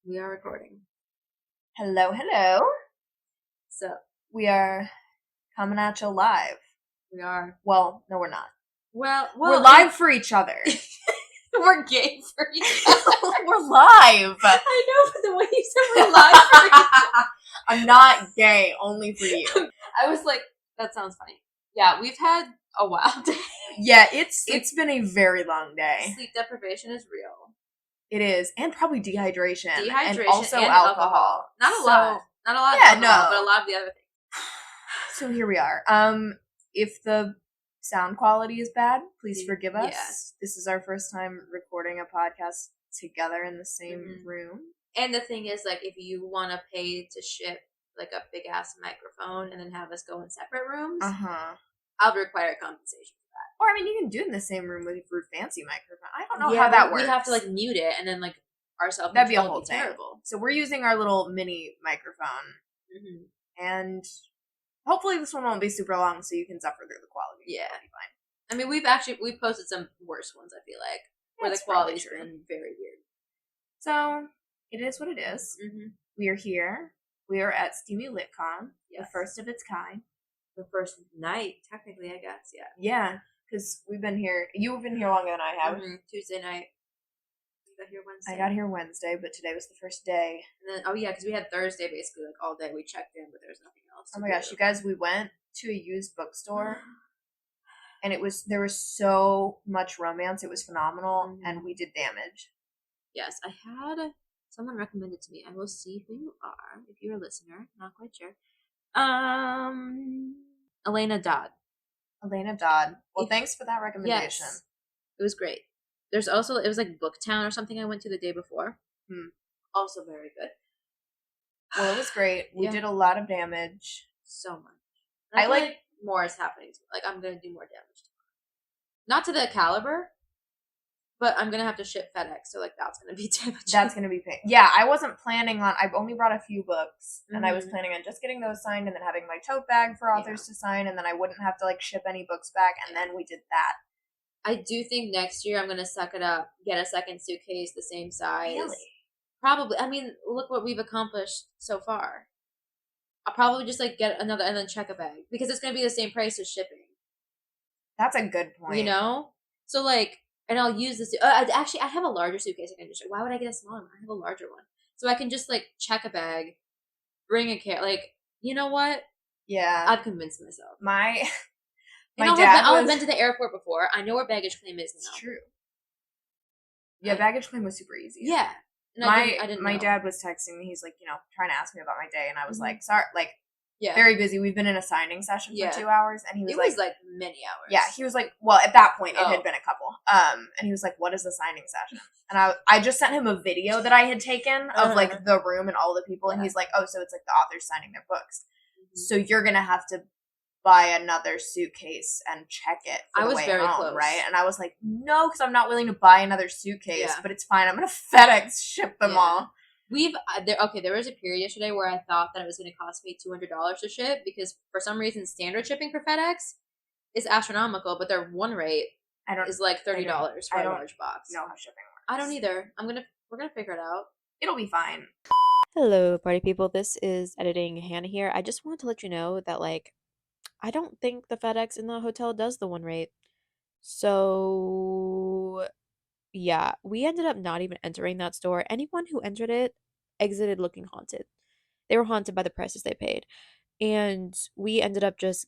We are recording. Hello, hello. So, We are coming at you live. we are. Well, no, we're not. Well, we're live for each other. We're gay for each other. We're live. I know, but the way you said we're live for each other. I'm not gay, only for you. I was like, that sounds funny. Yeah, we've had a wild day. Yeah, it's been a very long day. Sleep deprivation is real. It is, and probably dehydration. And also alcohol. Not a lot. Not a lot of alcohol, but a lot of the other things. So here we are. If the sound quality is bad, please forgive us. Yes. This is our first time recording a podcast together in the same room. And the thing is, like, if you want to pay to ship, like, a big-ass microphone and then have us go in separate rooms, I'll require compensation for that. Or, I mean, you can do it in the same room with your fancy microphone. I don't know how that works. We'd have to, like, mute it and then, like, ourselves. That'd be a whole thing. Terrible. So we're using our little mini microphone. Mm-hmm. And hopefully this one won't be super long so you can suffer through the quality. Yeah. It'll be fine. I mean, we've posted some worse ones, I feel like, where the quality's been very weird. So, it is what it is. Mm-hmm. We are here. We are at Steamy Lit Con, the first of its kind. The first night, technically, I guess, yeah. Yeah, because you've been here longer than I have. Mm-hmm. Tuesday night. You got here Wednesday. I got here Wednesday, but today was the first day. And then, because we had Thursday basically, like, all day. We checked in, but there was nothing else. Oh my gosh, you guys, we went to a used bookstore. And there was so much romance. It was phenomenal, and we did damage. Yes, I had someone recommended to me. I will see who you are if you're a listener. Not quite sure. Elena Dodd. Well, thanks for that recommendation. Yes, it was great. It was like Booktown or something I went to the day before. Also very good. Well, it was great. We did a lot of damage. So much. I like more is happening to me. Like, I'm going to do more damage tomorrow. Not to the caliber, but I'm going to have to ship FedEx, so, like, that's going to be damage. That's going to be pain. Yeah, I wasn't planning on... I've only brought a few books, and I was planning on just getting those signed and then having my tote bag for authors to sign, and then I wouldn't have to, like, ship any books back, and then we did that. I do think next year I'm going to suck it up, get a second suitcase the same size. Really? Probably. I mean, look what we've accomplished so far. I'll probably just, like, get another and then check a bag, because it's going to be the same price as shipping. That's a good point. You know? So, like, and I'll use this. I have a larger suitcase I can just. Why would I get a smaller one? I have a larger one, so I can just, like, check a bag, bring a like, you know what? Yeah, I've convinced myself. I've been to the airport before. I know where baggage claim is now. It's true. Yeah, baggage claim was super easy. Yeah. And my dad was texting me. He's like, trying to ask me about my day, and I was like, sorry, like, very busy. We've been in a signing session for 2 hours, and he was like, many hours. Yeah, he was like, well, at that point, it had been a couple. And he was like, what is the signing session? And I just sent him a video that I had taken of, like, the room and all the people, and he's like, oh, so it's, like, the authors signing their books. So you're gonna have to buy another suitcase and check it for the way home, close. Right? And I was like, no, because I'm not willing to buy another suitcase, but it's fine. I'm gonna FedEx ship them all. There was a period yesterday where I thought that it was going to cost me $200 to ship, because for some reason standard shipping for FedEx is astronomical, but their one rate is like $30 for a large box. Know how shipping works. I don't either. We're gonna figure it out. It'll be fine. Hello, party people. This is editing Hannah here. I just wanted to let you know that, like, I don't think the FedEx in the hotel does the one rate. So, yeah, we ended up not even entering that store. Anyone who entered it exited looking haunted. They were haunted by the prices they paid. And we ended up just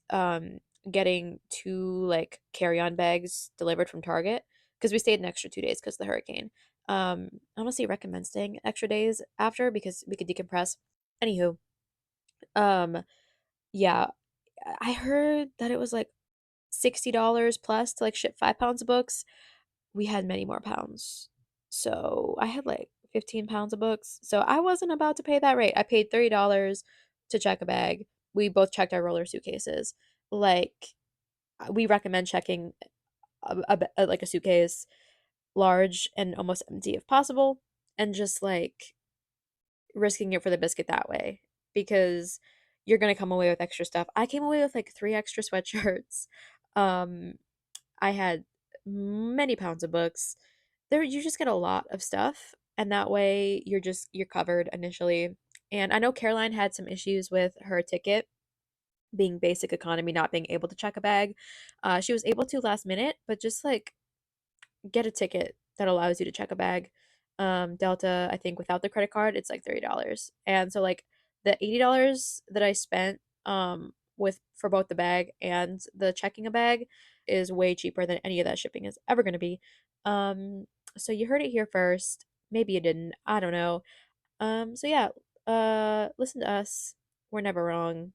getting 2, like, carry-on bags delivered from Target, because we stayed an extra 2 days because of the hurricane. Honestly, recommend staying extra days after, because we could decompress. Anywho, yeah, I heard that it was like $60 plus to, like, ship 5 pounds of books. We had many more pounds. So I had like 15 pounds of books. So I wasn't about to pay that rate. I paid $30 to check a bag. We both checked our roller suitcases. Like, we recommend checking like a suitcase large and almost empty if possible, and just, like, risking it for the biscuit that way, because you're gonna come away with extra stuff. I came away with like 3 extra sweatshirts. I had many pounds of books. You just get a lot of stuff, and that way you're covered initially. And I know Caroline had some issues with her ticket being basic economy, not being able to check a bag. She was able to last minute, but just like get a ticket that allows you to check a bag. Delta, I think without the credit card, it's like $30. And so like the $80 that I spent with for both the bag and the checking a bag is way cheaper than any of that shipping is ever going to be. So you heard it here first. Maybe you didn't. I don't know. So yeah, listen to us. We're never wrong,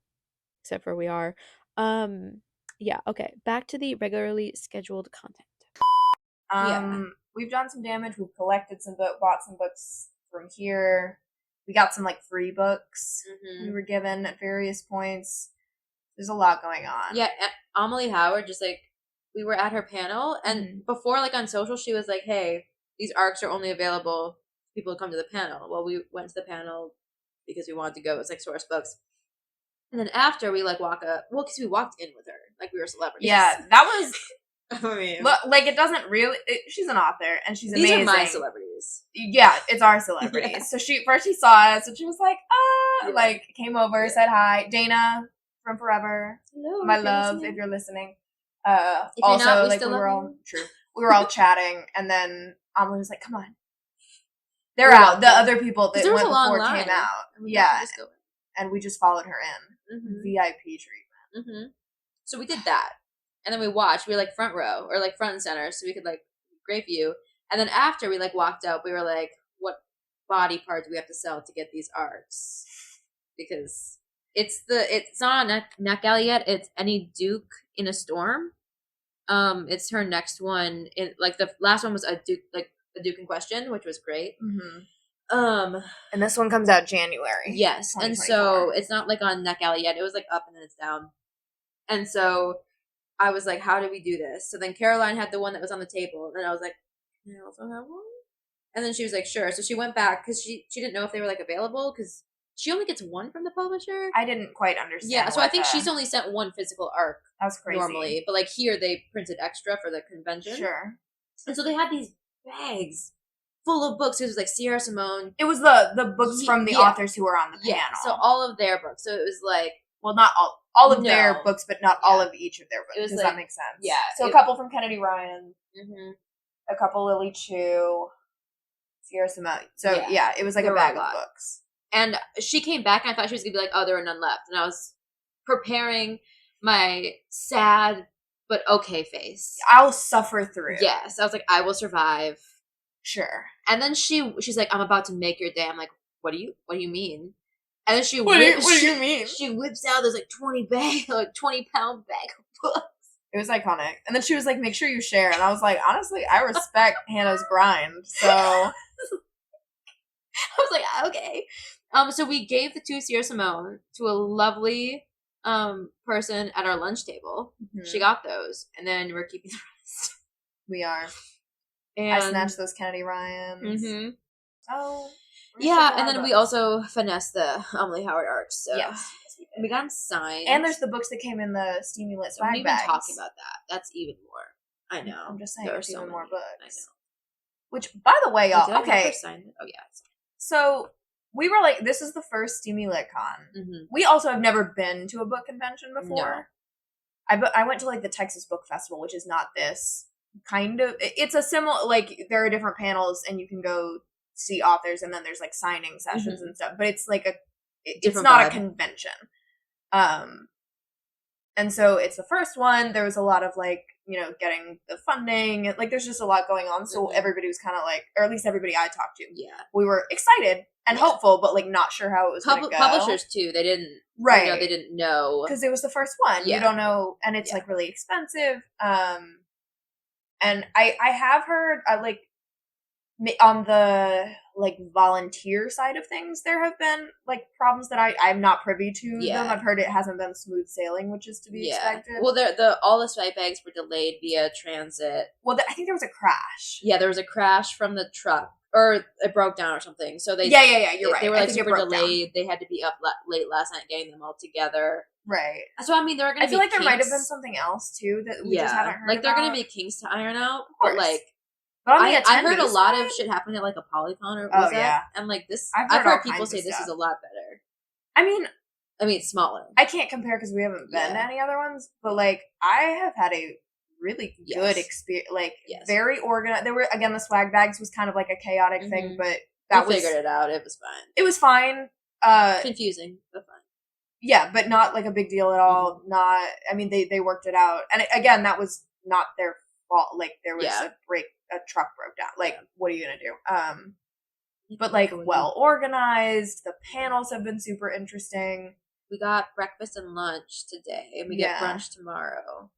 except for we are. Yeah, okay. Back to the regularly scheduled content. We've done some damage. We've collected some bought some books from here. We got some like free books we were given at various points. There's a lot going on. Yeah, Amelie Howard, just like, we were at her panel, and before, like, on social, she was like, hey, these ARCs are only available to people who come to the panel. Well, we went to the panel because we wanted to go. It was like source books. And then after, we like walk up, well, because we walked in with her like we were celebrities. Yeah, that was I mean, like, it doesn't really she's an author and she's these amazing. are my celebrities. Yeah, it's our celebrities. Yeah. So she saw us and she was like, like came over, said hi. Dana from Forever. Hello, my love, if you're listening. If also you're not, like we were all we were all chatting, and then Amelie was like, come on. They're out. The other people that went before came out. Yeah. And we just followed her in. VIP treatment. So we did that. And then we watched. We were like front row or like front and center, so we could like great view. And then after we like walked out, we were like, what body part do we have to sell to get these ARCs? Because it's not on Neck Alley yet. It's Any Duke in a Storm. It's her next one. In like the last one was a Duke in Question, which was great. And this one comes out January. Yes, and so it's not like on Neck Alley yet. It was like up and then it's down. And so I was like, how do we do this? So then Caroline had the one that was on the table, and I was like, can I also have one? And then she was like, sure. So she went back because she didn't know if they were like available because she only gets one from the publisher. I didn't quite understand. Yeah, so I think she's only sent one physical ARC. That's crazy. Normally, but like here they printed extra for the convention. Sure. And so they had these bags full of books. It was like Sierra Simone. It was the books from the authors who were on the panel. So all of their books. So it was like, well, not all of their books, but not all of each of their books. Does that make sense? Yeah. So a couple from Kennedy Ryan. A couple Lily Chu. Sierra Simone. So yeah, it was like a bag of books. And she came back and I thought she was going to be like, oh, there are none left. And I was preparing my sad but okay face. I'll suffer through. Yes. I was like, I will survive. Sure. And then she's like, I'm about to make your day. I'm like, what do you mean? And then she what do you mean? She whips out this like 20-pound bag of books. It was iconic. And then she was like, make sure you share. And I was like, honestly, I respect Hannah's grind. So I was like, okay. So we gave the 2 Sierra Simone to a lovely person at our lunch table. She got those, and then we're keeping the rest. We are. And I snatched those Kennedy Ryans. Oh. Yeah, and then we also finessed the Amelie Howard ARCs. So. Yes. We got them signed. And there's the books that came in the Steamy Lit swag bags. We even talking about that. That's even more. I know. I'm just saying there's even more books. I know. Which, by the way, y'all, okay. Oh, yeah. So we were like, this is the first Steamy Lit Con. We also have never been to a book convention before. No. I went to like the Texas Book Festival, which is not this kind of. It's a similar, like there are different panels and you can go see authors and then there's like signing sessions and stuff. But it's like it's not a convention. And so it's the first one. There was a lot of like, you know, getting the funding. Like there's just a lot going on. So everybody was kind of like, or at least everybody I talked to. Yeah. We were excited and hopeful, but like not sure how it was going to go. Publishers too. They didn't. Right. You know, they didn't know. Because it was the first one. Yeah. You don't know. And it's like really expensive. And I have heard like on the like volunteer side of things, there have been like problems that I'm not privy to them. I've heard it hasn't been smooth sailing, which is to be expected. Well, all the swipe bags were delayed via transit. Well, I think there was a crash. Yeah, there was a crash from the truck, or it broke down or something. So they you're right. They were like super delayed. They had to be up late last night getting them all together. Right. So I mean, I feel like there might have been something else too that we just haven't heard. Like they're going to be kinks to iron out, but like. But on the I heard a attendees lot side- of shit happening at like a Polycon or Oh, was that? yeah. And like this, I've I've heard all heard people kinds say of this stuff. is a lot better. I mean, it's smaller. I can't compare because we haven't been to any other ones, but like I have had a really good experience. Like very organized. There were again the swag bags was kind of like a chaotic thing, but that we figured it out. It was fine. It was fine. Confusing, but fine. Yeah, but not like a big deal at all. Not. I mean, they worked it out, and again, that was not their fault. Like there was a truck broke down. Like what are you gonna do? But like well organized. The panels have been super interesting. We got breakfast and lunch today, and we get brunch tomorrow.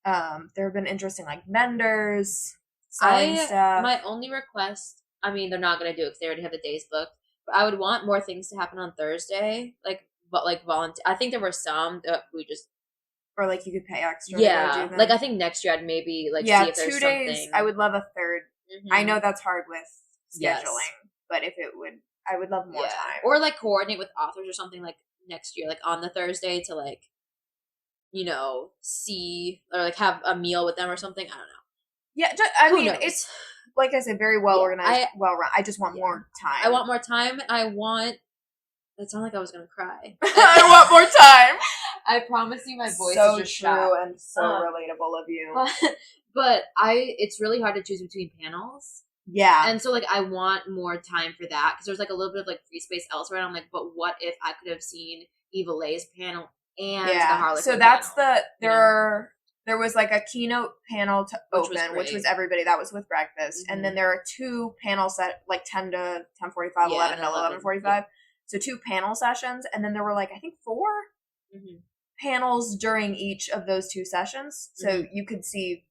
There have been interesting like vendors selling stuff. My only request, I mean, they're not gonna do it because they already have the days booked. But I would want more things to happen on Thursday, but volunteer. I think there were some that we just. Or like you could pay extra. Yeah, to go do them. like I think next year I'd maybe see if there's 2 days. something. I would love a third. Mm-hmm. I know that's hard with scheduling, but if it would, I would love more time. Or like coordinate with authors or something like next year, like on the Thursday to like, see or like have a meal with them or something. I don't know. Yeah, I mean it's like I said, very well organized, well run. I just want more time. I want more time. It sounded like I was gonna cry. I want more time. I promise you, my voice so is just true shot. and so relatable of you. But it's really hard to choose between panels. Yeah, and so like I want more time for that because there's like a little bit of like free space elsewhere. And I'm like, but what if I could have seen Eva Leigh's panel and the Harlequin? So that's panel, there was like a keynote panel to open, which was everybody. That was with breakfast, and then there are 2 panel set like 10 to 10:45, 11 to 11:45. Yeah. So 2 panel sessions, and then there were like I think 4 panels during each of those 2 sessions. So you could see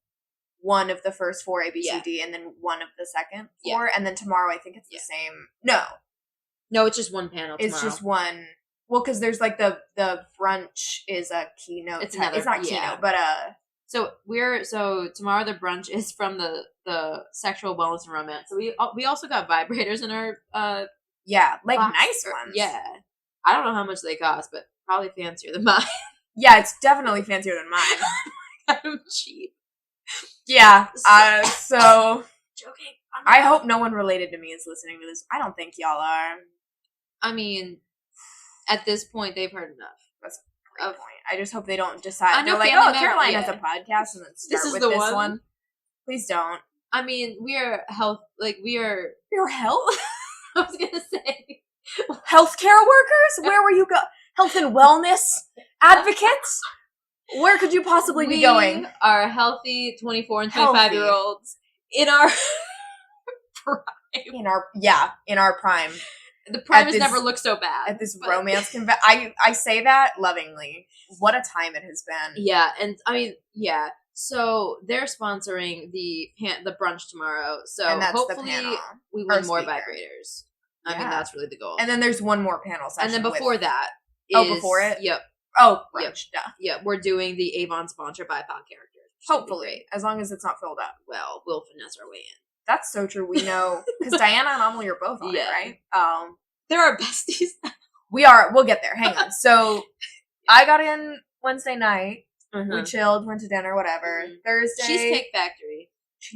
one of the first 4 ABCD and then one of the second 4, and then tomorrow I think it's the same. No, it's just one panel. It's just one. Well, because there's like the brunch is a keynote. It's not keynote, but So tomorrow the brunch is from the sexual wellness and romance. So we also got vibrators in our like box. nice ones. Yeah, I don't know how much they cost, but probably fancier than mine. Yeah, it's definitely fancier than mine. I'm cheap. Yeah. So joking. I hope no one related to me is listening to this. I don't think y'all are. I mean, at this point, they've heard enough. That's a great point. I just hope they don't decide. They're like, Caroline has a podcast, and then start with this one. Please don't. I mean, we are health. Like You're health. I was gonna say healthcare workers. Where were you go? Health and wellness advocates. Where could you possibly be going? We are healthy 24 and 25-year-olds in our prime. In our prime. The prime has never looked so bad. At this romance convention. I say that lovingly. What a time it has been. Yeah, and I mean, so they're sponsoring the brunch tomorrow. So hopefully we win more vibrators. I mean, that's really the goal. And then there's one more panel session. And then before that before it? Yep. Oh, brunch. Yeah, we're doing the Avon sponsored BIPOC characters. Hopefully. As long as it's not filled up. Well, we'll finesse our way in. That's so true. We know. Because Diana and Amelie are both on it, right? They're our besties. We are. We'll get there. Hang on. So, I got in Wednesday night. We chilled, went to dinner, whatever. Thursday. Cheesecake Factory.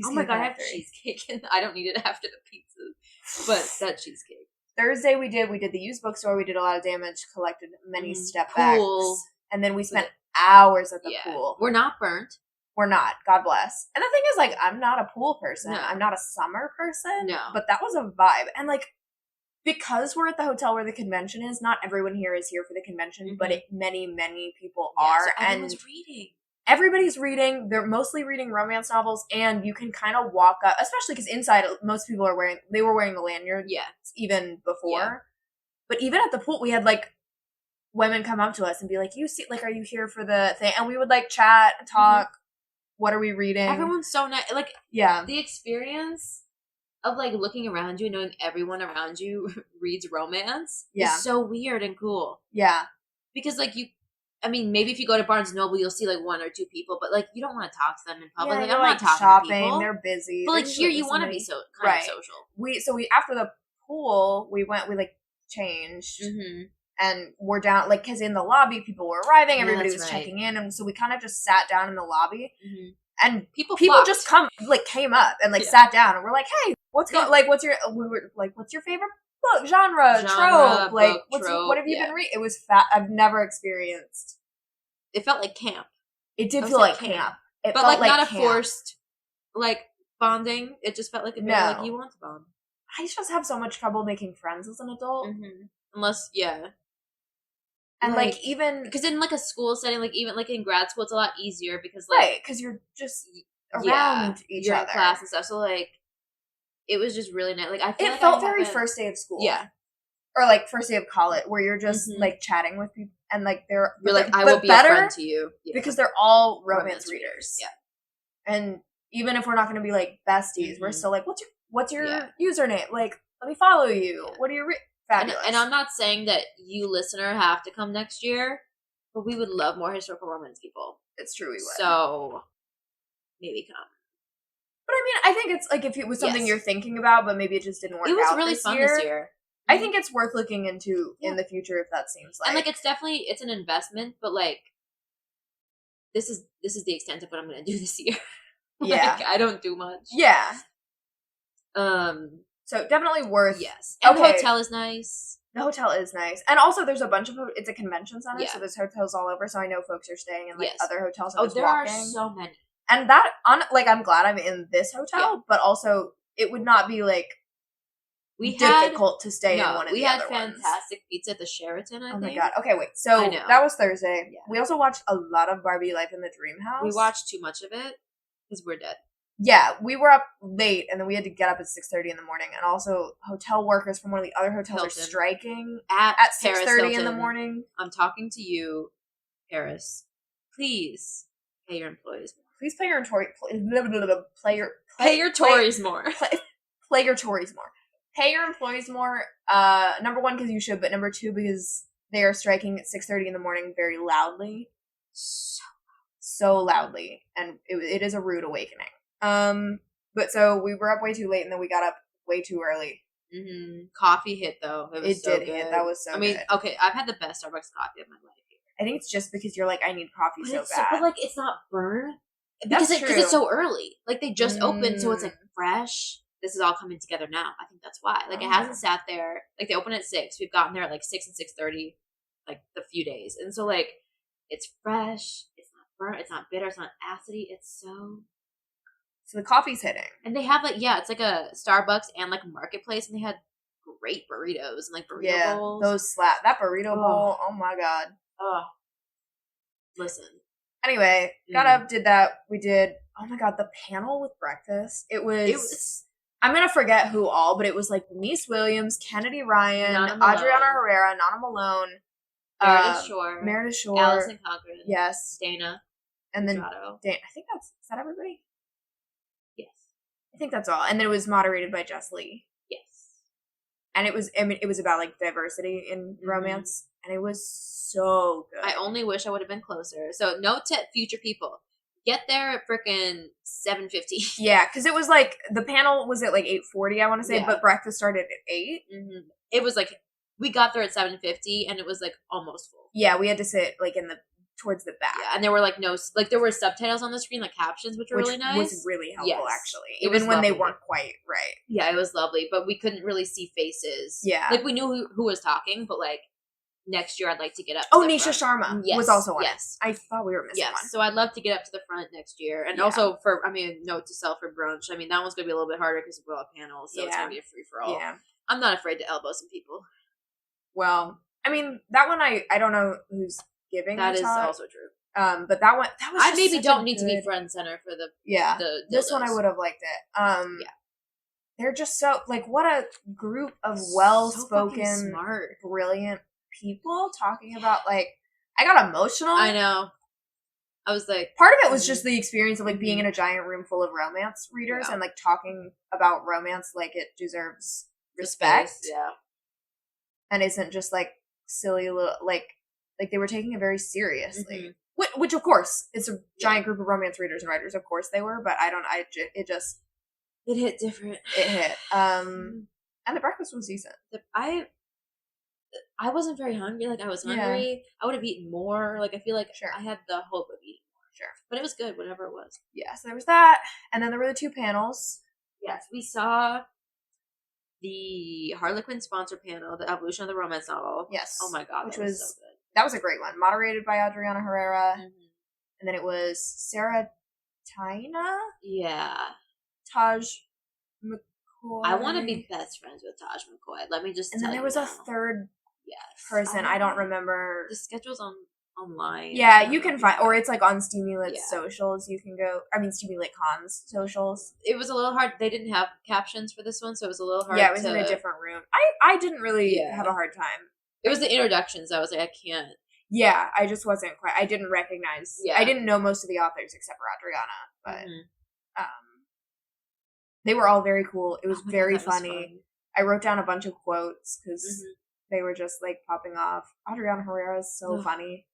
Oh my God, I have cheesecake. And I don't need it after the pizza. But that cheesecake. Thursday we did the used bookstore. We did a lot of damage, collected many step backs. And then we spent hours at the pool. We're not burnt. We're not. God bless. And the thing is, like, I'm not a pool person. No. I'm not a summer person. No. But that was a vibe. And, like, because we're at the hotel where the convention is, not everyone here is here for the convention, but many, many people are. So everyone's reading. Everybody's reading. They're mostly reading romance novels, and you can kind of walk up, especially because inside, most people were wearing the lanyard even before. Yeah. But even at the pool, we had, like, women come up to us and be like, are you here for the thing? And we would, like, chat, talk. What are we reading? Everyone's so nice. Like, the experience of, like, looking around you and knowing everyone around you reads romance is so weird and cool. Yeah. Because, like, maybe if you go to Barnes & Noble, you'll see, like, 1 or 2 people, but, like, you don't want to talk to them in public. Yeah, like, I'm not talking shopping, to people. They're busy. But, like, here you want to be kind of social. So after the pool, we changed. And we're down, like, because in the lobby, people were arriving, everybody was checking in, and so we kind of just sat down in the lobby. and people flocked. Just came up and sat down and we're like, hey, what's going? Like, what's your favorite book genre trope? Like, what have you been reading? It was I've never experienced. It felt like camp. It did feel like camp. It but felt not a forced bonding. It just felt like you want to bond. I just have so much trouble making friends as an adult. Unless, and even because in a school setting, even in grad school, it's a lot easier because because you're just around each other, class and stuff. So it was just really nice. I feel it felt very first day of school, or first day of college, where you're just chatting with people and you're I will be a friend to you because they're all romance readers. And even if we're not going to be besties, we're still what's your username? Let me follow you. What are you fabulous? And I'm not saying that you listener have to come next year, but we would love more historical romance people. It's true, we would. So maybe come. But I think it's if it was something you're thinking about, but maybe it just didn't work out. It was really fun this year. I think it's worth looking into in the future if that seems and it's definitely it's an investment, but this is the extent of what I'm going to do this year. I don't do much. Yeah. So definitely worth. Yes. And the hotel is nice. The hotel is nice, and also there's a bunch of it's a convention center, so there's hotels all over. So I know folks are staying in other hotels. And there are so many. And that I'm glad I'm in this hotel, but also it would not be difficult to stay in one of the other ones. We had fantastic pizza at the Sheraton, I think. Oh my god. Okay, wait. So that was Thursday. Yeah. We also watched a lot of Barbie Life in the Dream House. We watched too much of it because we're dead. Yeah, we were up late and then we had to get up at 6:30 in the morning. And also hotel workers from one of the other hotels are striking at 6:30 in the morning. I'm talking to you, Paris. Please pay your employees more. Please pay your Tories more. Play your Tories more. Pay your employees more. Number one, because you should, but number two, because they are striking at 6:30 in the morning very loudly. So loudly. And it is a rude awakening. But so we were up way too late and then we got up way too early. Coffee hit though. It did hit. That was so good. Okay, I've had the best Starbucks coffee of my life here. I think it's just because you're I need coffee so bad. But it's not burn. Because it's so early. They just opened, so it's fresh. This is all coming together now. I think that's why. It hasn't sat there. They open at 6. We've gotten there at 6 and 6:30, the few days. And so it's fresh. It's not burnt. It's not bitter. It's not acidy. It's so the coffee's hitting. And they have it's a Starbucks and a marketplace, and they had great burritos and burrito bowls. Those slap that burrito bowl. Oh my god. Oh. Listen. Anyway, got up, did that. We did. Oh my god, the panel with breakfast. It was. I'm gonna forget who all, but it was Denise Williams, Kennedy Ryan, Adriana Herrera, Nana Malone, Meredith Shore, Allison Cochran, yes, Dana, and then Dana. I think is that everybody? Yes, I think that's all. And then it was moderated by Jess Lee. Yes, and it was. it was about diversity in romance, and it was so good. I only wish I would have been closer. So note to future people. Get there at frickin' 7:50. Yeah, because it was the panel was at 8:40, I want to say, but breakfast started at 8. It was we got there at 7:50 and it was almost full. Yeah, we had to sit in the towards the back. Yeah, and there were no there were subtitles on the screen, captions, which were really nice. Was really helpful actually, even when they weren't quite right. Yeah, it was lovely, but we couldn't really see faces. Yeah, we knew who was talking, but next year I'd like to get up to the Nisha front. Sharma was also on it. I thought we were missing one. So I'd love to get up to the front next year. And also for, note to self for brunch. That one's going to be a little bit harder because we're all panels, so it's going to be a free-for-all. Yeah. I'm not afraid to elbow some people. Well, that one I don't know who's giving that the talk. That is also true. But that one, that was I maybe don't need to be front and center for the this one I would have liked it. They're just so, what a group of well-spoken, so smart, brilliant people talking about I got emotional. I know. I was part of it was just the experience of being in a giant room full of romance readers and talking about romance it deserves respect. Yeah. And isn't just silly little they were taking it very seriously. Which of course it's a giant group of romance readers and writers. Of course they were, but it hit different. It hit. And the breakfast was decent. I wasn't very hungry. I was hungry. I would have eaten more. I feel sure. I had the hope of eating more. Sure. But it was good, whatever it was. Yeah, so there was that. And then there were the 2 panels. Yes, we saw the Harlequin sponsor panel, the evolution of the romance novel. Yes. Oh my god, which was so good. That was a great one. Moderated by Adriana Herrera. Mm-hmm. And then it was Sarah Taina? Yeah. Taj McCoy. I want to be best friends with Taj McCoy. Let me just And tell then you there was now. a third yes. person. I don't remember. The schedule's online. Yeah, you can find, or it's like on Steamy Lit socials. You can go, Steamy Lit Con's socials. It was a little hard. They didn't have captions for this one, so it was a little hard. Yeah, it was in a different room. I didn't really have a hard time. It was the introductions. I was like, I can't. Yeah, I just wasn't quite. I didn't recognize. Yeah. I didn't know most of the authors except for Adriana, but they were all very cool. It was very funny. I wrote down a bunch of quotes because they were just like popping off. Adriana Herrera is so funny.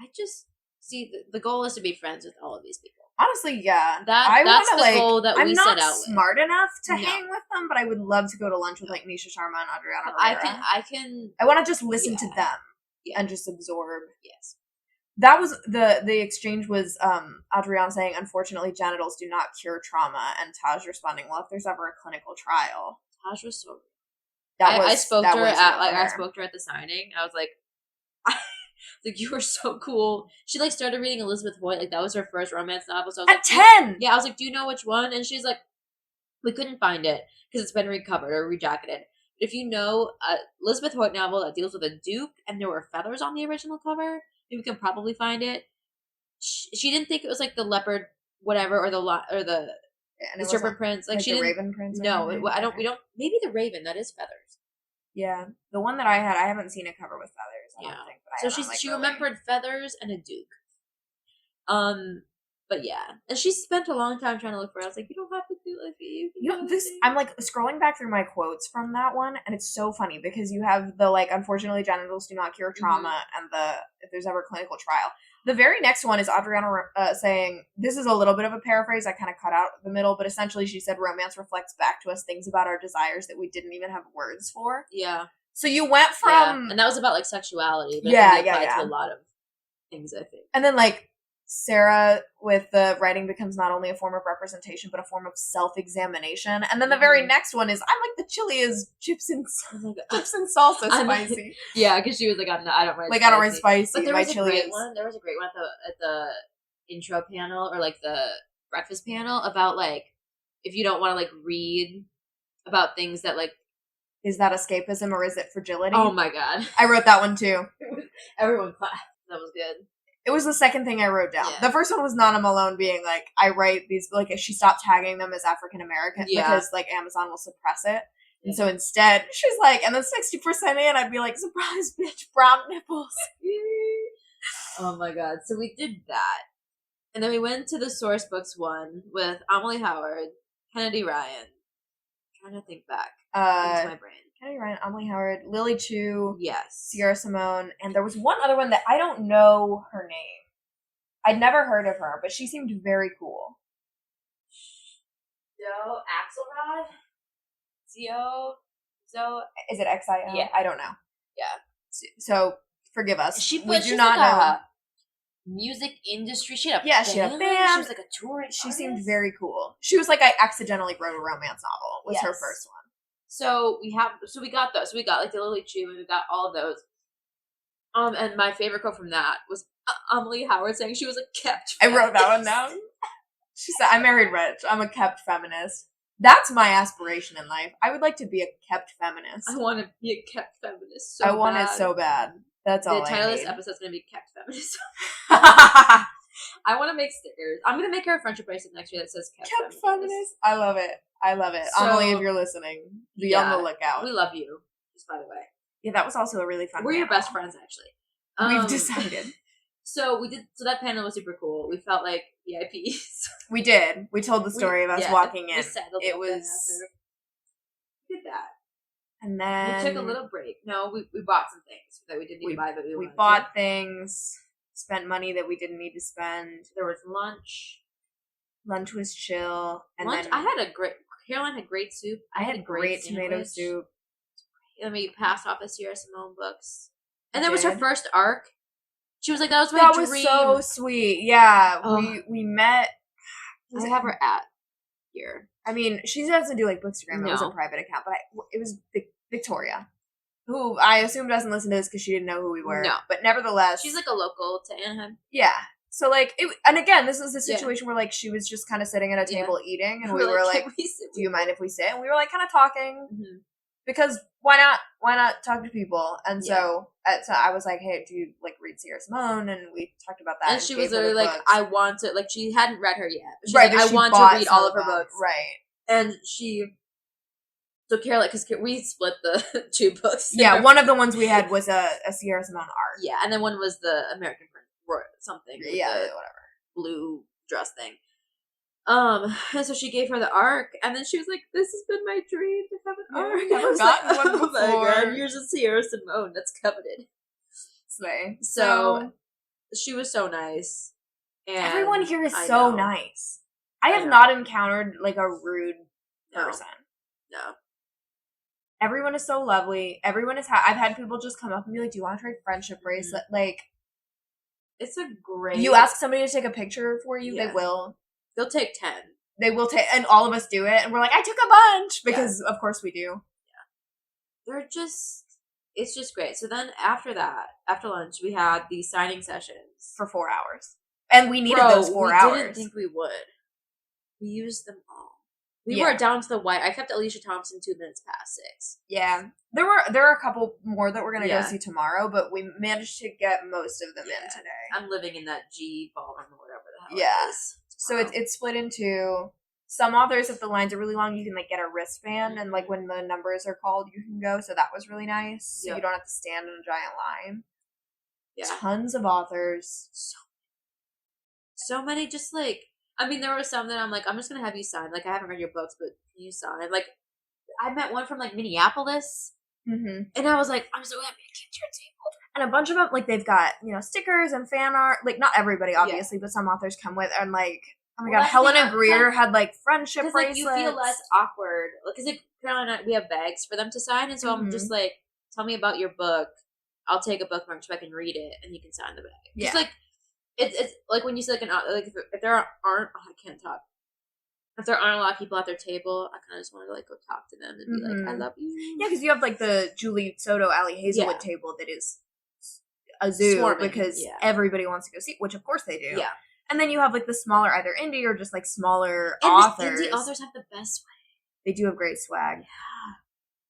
I just see the goal is to be friends with all of these people. Honestly, yeah. That's the goal that we set out with. I'm not smart enough to hang with them, but I would love to go to lunch with like Nisha Sharma and Adriana Herrera. I want to just listen to them and just absorb. Yes. That was the exchange was Adriana saying, unfortunately, genitals do not cure trauma, and Taj responding, well, if there's ever a clinical trial. Taj was so. I spoke to her at the signing. I was like, like, you were so cool. She like started reading Elizabeth Hoyt. Like that was her first romance novel. So I was at 10. Yeah, I was like, do you know which one? And she's like, we couldn't find it because it's been recovered or rejacketed. If you know Elizabeth Hoyt novel that deals with a duke and there were feathers on the original cover, we can probably find it. She didn't think it was like the leopard, whatever, or the serpent prince. Like she the didn't. Raven prince. No, I don't. We don't. Maybe the raven. That is feathers. Yeah, the one that I had, I haven't seen a cover with feathers. I don't think. But so she remembered feathers and a duke. But yeah, and she spent a long time trying to look for it. I was like, you don't have to do like you. I'm like scrolling back through my quotes from that one, and it's so funny because you have the like, unfortunately, genitals do not cure trauma, and the if there's ever a clinical trial. The very next one is Adriana saying, this is a little bit of a paraphrase. I kind of cut out the middle, but essentially she said, romance reflects back to us things about our desires that we didn't even have words for. Yeah. So you went from, and that was about like sexuality. But to a lot of things, I think. And then like. Sarah with the writing becomes not only a form of representation, but a form of self-examination. And then the very next one is, I like the chili as chips and salsa spicy. Because she was like, I don't write spicy. I don't write spicy. But there was a great one. There was a great one at the intro panel or like the breakfast panel about like, if you don't want to like read about things that like. Is that escapism or is it fragility? Oh my God. I wrote that one too. Everyone clapped. That was good. It was the second thing I wrote down. Yeah. The first one was Nana Malone being like, I write these, like, she stopped tagging them as African American because, like, Amazon will suppress it. And so instead, she's like, and then 60% in, I'd be like, surprise, bitch, brown nipples. Oh my God. So we did that. And then we went to the Source Books one with Amelie Howard, Kennedy Ryan. I'm trying to think back into my brain. Kennedy Ryan, Amelie Howard, Lily Chu, yes, Sierra Simone, and there was one other one that I don't know her name. I'd never heard of her, but she seemed very cool. Axelrod? Zo? Is it XIO? Yeah. I don't know. Yeah. So, forgive us. We do not know. Music industry. She had a band. She had a band. She was like a touring She seemed very cool. She was like, I accidentally wrote a romance novel. Was her first one. So we got those. So we got like the Lily Chu, and we got all of those. And my favorite quote from that was Amelie Howard saying she was a kept feminist. I wrote that one down. She said, I married rich. I'm a kept feminist. That's my aspiration in life. I would like to be a kept feminist. I want to be a kept feminist I want it so bad. That's all I need. The title of this episode is going to be Kept Feminist. I want to make stickers. I'm going to make her a friendship bracelet next year that says Kept Feminist. I love it. So, Amelie, if you're listening, be on the lookout. We love you, just by the way. Yeah, that was also a really fun We're panel. your best friends, actually. We've decided. So that panel was super cool. We felt like VIPs. We did. We told the story of us walking in. We did that. And then we took a little break. No, we bought some things that we didn't need to buy, but we wanted bought things, spent money that we didn't need to spend. There was lunch. Lunch was chill. And then Caroline had great soup. I had great tomato soup. And we passed off the Sierra Simone books. And there was her first arc. She was like, that was my That dream. was so sweet. Yeah, we met. I have her at here. I mean, she doesn't do like Bookstagram. No. It was a private account, but it was Victoria, who I assume doesn't listen to this because she didn't know who we were. No. But nevertheless, she's like a local to Anaheim. Yeah. So, like, and again, this was a situation where, like, she was just kind of sitting at a table eating, and we were like, do you mind if we sit? And we were, like, kind of talking, because why not talk to people? And so I was like, hey, do you, like, read Sierra Simone? And we talked about that. And she was literally like, I want to, like, she hadn't read her yet. But she's right, like, I want to read all of her books. Right. And so Caroline, because we split the 2 books. Yeah, one of the ones we had was a Sierra Simone art. Yeah, and then one was the American Prince. Something. Yeah, whatever. Blue dress thing. And so she gave her the arc, and then she was like, "This has been my dream to have an arc." I never gotten one before. Oh my god, yours is Sierra Simone. That's coveted. Slay. So she was so nice. And everyone here is so nice. I have not encountered like a rude person. No. Everyone is so lovely. Everyone is. I've had people just come up and be like, "Do you want to try friendship bracelet?" Like. It's a great... You ask somebody to take a picture for you, they will. They'll take 10. They will take... And all of us do it. And we're like, I took a bunch! Because, of course, we do. Yeah. They're just... It's just great. So then after that, after lunch, we had these signing sessions. For 4 hours. And we needed those 4 hours. We didn't think we would. We used them all. We were down to the wire. I kept Alicia Thompson 2 minutes past 6. Yeah. There are a couple more that we're going to go see tomorrow, but we managed to get most of them in today. I'm living in that G ballroom or whatever the hell it is. So it's split into some authors, if the lines are really long, you can like get a wristband, and like when the numbers are called, you can go. So that was really nice. So you don't have to stand in a giant line. Yeah. Tons of authors. So many, just like... I mean, there were some that I'm like, I'm just going to have you sign. Like, I haven't read your books, but can you sign? Like, I met one from, like, Minneapolis. And I was like, I'm so happy to get to your table. And a bunch of them, like, they've got, stickers and fan art. Like, not everybody, obviously, but some authors come with. And, like, oh my god, Helena Greer had, like, friendship bracelets. Like, you feel less awkward. Because, like, Caroline and I, we have bags for them to sign. And so I'm just like, tell me about your book. I'll take a bookmark so I can read it. And you can sign the bag. Yeah. Just, like, It's like when you see like if there aren't I can't talk. If there aren't a lot of people at their table, I kind of just want to like go talk to them and be like, I love you. Yeah, because you have like the Julie Soto, Allie Hazelwood table that is a zoo because everybody wants to go see, which of course they do. Yeah, and then you have like the smaller either indie or just like smaller authors. The indie authors have the best swag. They do have great swag. Yeah.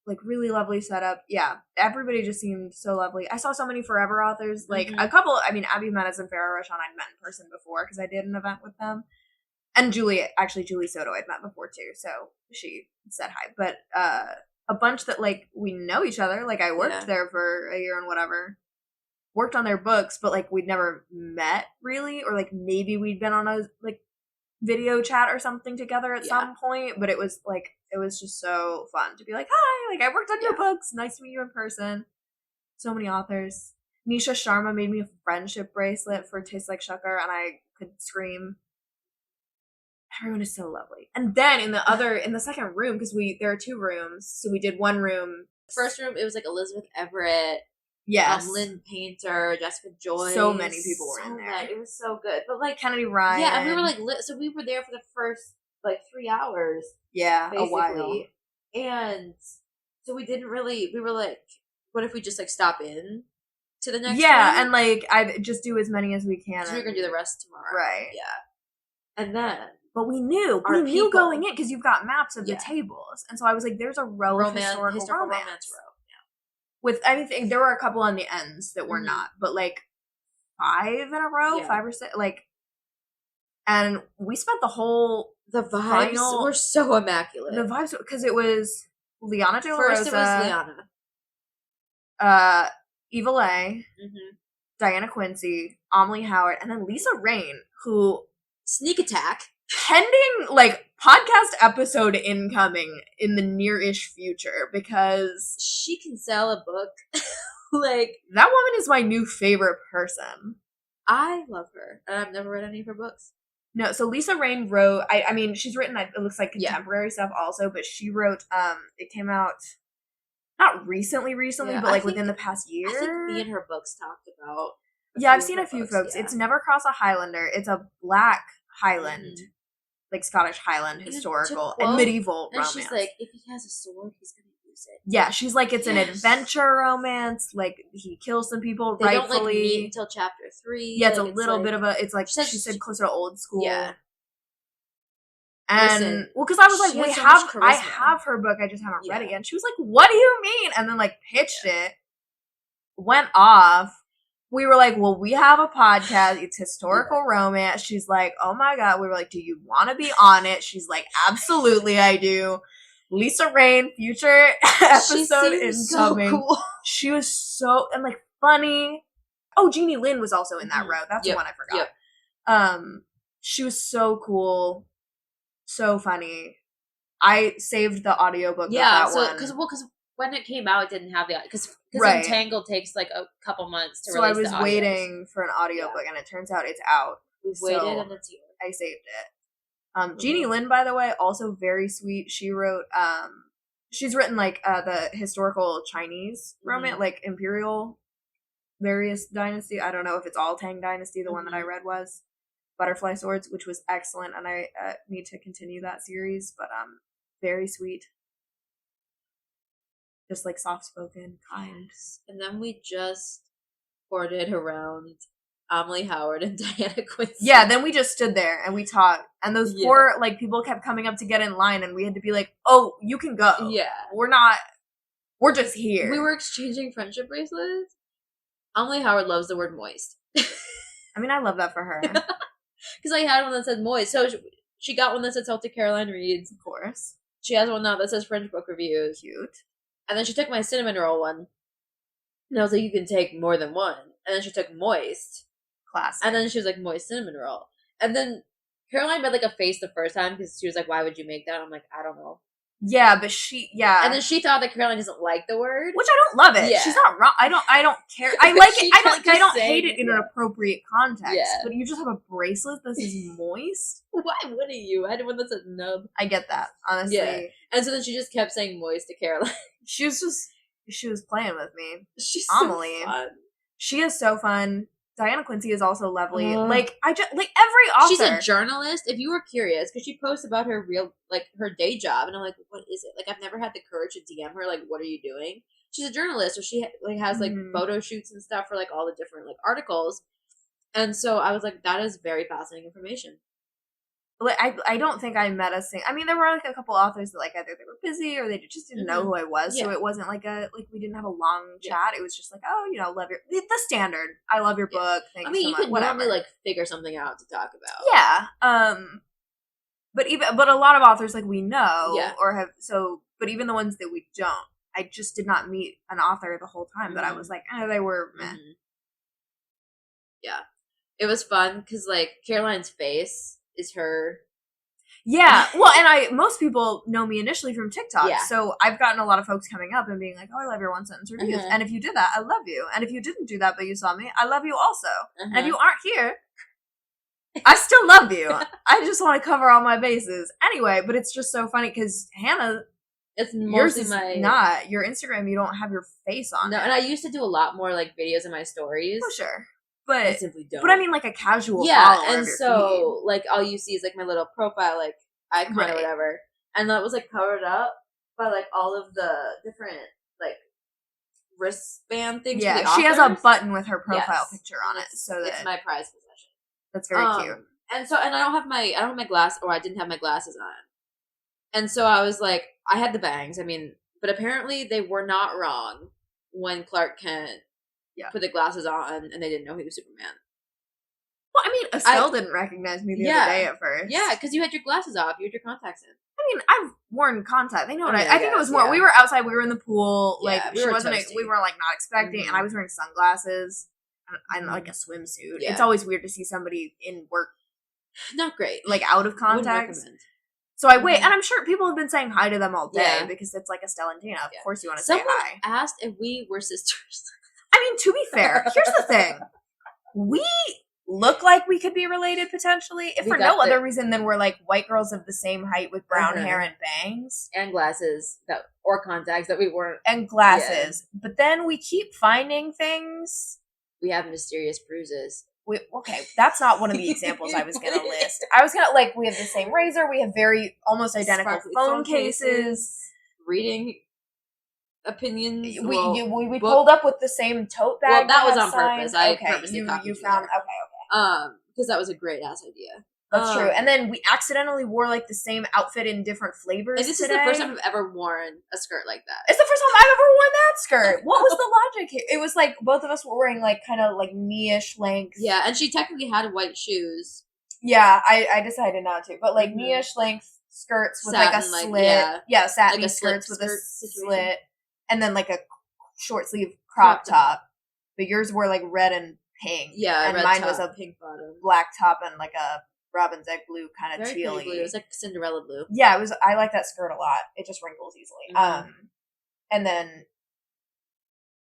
Like really lovely setup. Yeah, everybody just seemed so lovely. I saw so many forever authors, like a couple. I mean, Abby Jimenez and Farrah Rochon I'd met in person before because I did an event with them, and Julie Soto I'd met before too, so she said hi. But a bunch that like we know each other. Like I worked there for a year and whatever, worked on their books, but like we'd never met really, or like maybe we'd been on a like video chat or something together at some point, but it was just so fun to be like, hi, like I worked on your books, nice to meet you in person. So many authors. Nisha Sharma made me a friendship bracelet for Tastes Like Sugar, and I could scream. Everyone is so lovely. And then in the second room, because there are 2 rooms, so we did one room. First room, it was like Elizabeth Everett. Yes. Lynn Painter, Jessica Joyce. So many people were in there. It was so good. But like Kennedy Ryan. Yeah, and we were like so we were there for the first like 3 hours. Yeah, basically. A while. And so we were like, what if we just like stop in to the next room? And like I just do as many as we can. So we're gonna do the rest tomorrow. Right. Yeah. And then but we knew going in because you've got maps of the tables. And so I was like, there's a row of historical romance row. With anything, there were a couple on the ends that were not, but like 5 in a row, 5 or 6, like, and we spent the vibes were so immaculate. The vibes, because it was Liana De La First Rosa, it was Liana, Eva Leigh, Diana Quincy, Amelie Howard, and then Lisa Rain, who sneak attack. Pending, like, podcast episode incoming in the near-ish future, because she can sell a book. Like, that woman is my new favorite person. I love her, and I've never read any of her books. No, so Lisa Rain wrote, I mean, she's written, it looks like contemporary stuff also, but she wrote, it came out, not recently, but like within the past year. I think me and her books talked about Yeah, I've seen a few folks. Yeah. It's never crossed a Highlander. It's a black Highland, like Scottish Highland historical and medieval romance. She's like, if he has a sword, he's gonna use it. Yeah, she's like, it's an adventure romance. Like, he kills some people they rightfully. Don't, like, meet until chapter 3. Yeah, it's a little bit of a. It's like she said closer to old school. Yeah. And well, because I was like, I have her book, I just haven't read it yet. And she was like, what do you mean? And then like pitched it, went off. We were like, well, we have a podcast. It's historical romance. She's like, oh my God. We were like, do you want to be on it? She's like, absolutely, I do. Lisa Rain, future episode incoming. So cool. She was so, and like funny. Oh, Jeannie Lynn was also in that row. That's the one I forgot. She was so cool. So funny. I saved the audiobook of that one. Because when it came out, it didn't have the... Because Entangled takes like a couple months to release the audios. So I was waiting for an audiobook, and it turns out it's out. We've waited, and it's here. I saved it. Jeannie Lynn, by the way, also very sweet. She wrote... she's written like the historical Chinese romance, like imperial various dynasty. I don't know if it's all Tang Dynasty. The one that I read was Butterfly Swords, which was excellent, and I need to continue that series, but very sweet. Just like soft-spoken, kind. And then we just hoarded around Amelie Howard and Diana Quincy. Yeah, then we just stood there and we talked, and those poor like people kept coming up to get in line, and we had to be like, oh, you can go. Yeah. We're just here. We were exchanging friendship bracelets. Amelie Howard loves the word moist. I mean, I love that for her. Because I had one that said moist. So she got one that said Celtic Caroline Reads. Of course. She has one now that says French Book Reviews. Cute. And then she took my cinnamon roll one. And I was like, you can take more than one. And then she took moist. Classic. And then she was like, moist cinnamon roll. And then Caroline made like a face the first time because she was like, why would you make that? I'm like, I don't know. Yeah, but and then she thought that Caroline doesn't like the word, which I don't love it. Yeah. She's not wrong. I don't care. I like it. I don't hate it in an appropriate context. Yeah. But you just have a bracelet that says moist. Why wouldn't you? I had one that said nub. I get that, honestly. Yeah. And so then she just kept saying moist to Caroline. She was playing with me. She's Amelie. So fun. She is so fun. Diana Quincy is also lovely. Like every author. She's a journalist. If you were curious, because she posts about her her day job, and I'm like, what is it? Like, I've never had the courage to DM her. Like, what are you doing? She's a journalist, so she has like photo shoots and stuff for like all the different like articles. And so I was like, that is very fascinating information. Like, I don't think I met I mean, there were like a couple authors that like either they were busy or they just didn't know who I was, so it wasn't like we didn't have a long chat. It was just like, oh, love the standard. I love your book. Thanks. I mean, you could normally like figure something out to talk about. Yeah. But a lot of authors like we know or have but even the ones that we don't, I just did not meet an author the whole time that I was like, they were meh. Yeah, it was fun because like Caroline's face is her. Yeah, well, and most people know me initially from TikTok, so I've gotten a lot of folks coming up and being like, oh, I love your one sentence reviews, and if you did that, I love you, and if you didn't do that but you saw me, I love you also, and if you aren't here, I still love you. I just want to cover all my bases. Anyway, but it's just so funny because Hannah, it's yours is not your Instagram, you don't have your face on it. And I used to do a lot more like videos in my stories. Oh, sure. But I simply don't. But I mean, like a casual follower and so like all you see is like my little profile like icon or whatever, and that was like covered up by like all of the different like wristband things. Yeah, she has a button with her profile picture on it, so it's my prized possession. That's very cute. And I don't have my glass, or I didn't have my glasses on, and so I was like, I had the bangs. I mean, but apparently they were not wrong when Clark Kent. Put the glasses on, and they didn't know he was Superman. Well, I mean, Estelle didn't recognize me the other day at first. Yeah, because you had your glasses off. You had your contacts in. I mean, I've worn contacts. They know what I think it was more. Yeah. We were outside. We were in the pool. Like we were like not expecting, and I was wearing sunglasses and like a swimsuit. Yeah. It's always weird to see somebody in work. Not great. Like out of contacts. So I wait, and I'm sure people have been saying hi to them all day because it's like Estelle and Dana. Of course, you want to say hi. Someone asked if we were sisters. I mean, to be fair, here's the thing. We look like we could be related potentially, if for no other reason than we're like white girls of the same height with brown hair and bangs. And glasses or contacts that we weren't. And glasses. Yeah. But then we keep finding things We have mysterious bruises. Okay, that's not one of the examples I was going to list. I was going to, like, we have the same razor. We have very almost identical Sparkly phone cases. Reading opinions. We pulled up with the same tote bag. Well, that was on purpose. I purposely copied you found there. okay. Because that was a great ass idea. That's true. And then we accidentally wore like the same outfit in different flavors. And this is the first time I've ever worn a skirt like that. It's the first time I've ever worn that skirt. What was the logic here? It was like both of us were wearing like kind of like knee-ish length. Yeah, and she technically had white shoes. Yeah, I decided not to, but like knee-ish length skirts with satin, like a slit. Yeah, satin like skirts with a slit, and then like a short sleeve crop top. But yours were like red and pink. Yeah, and red mine top, was a pink bottom, black top, and like a robin's egg blue kind of tealy. Blue. It was like Cinderella blue. Yeah, it was. I like that skirt a lot. It just wrinkles easily. And then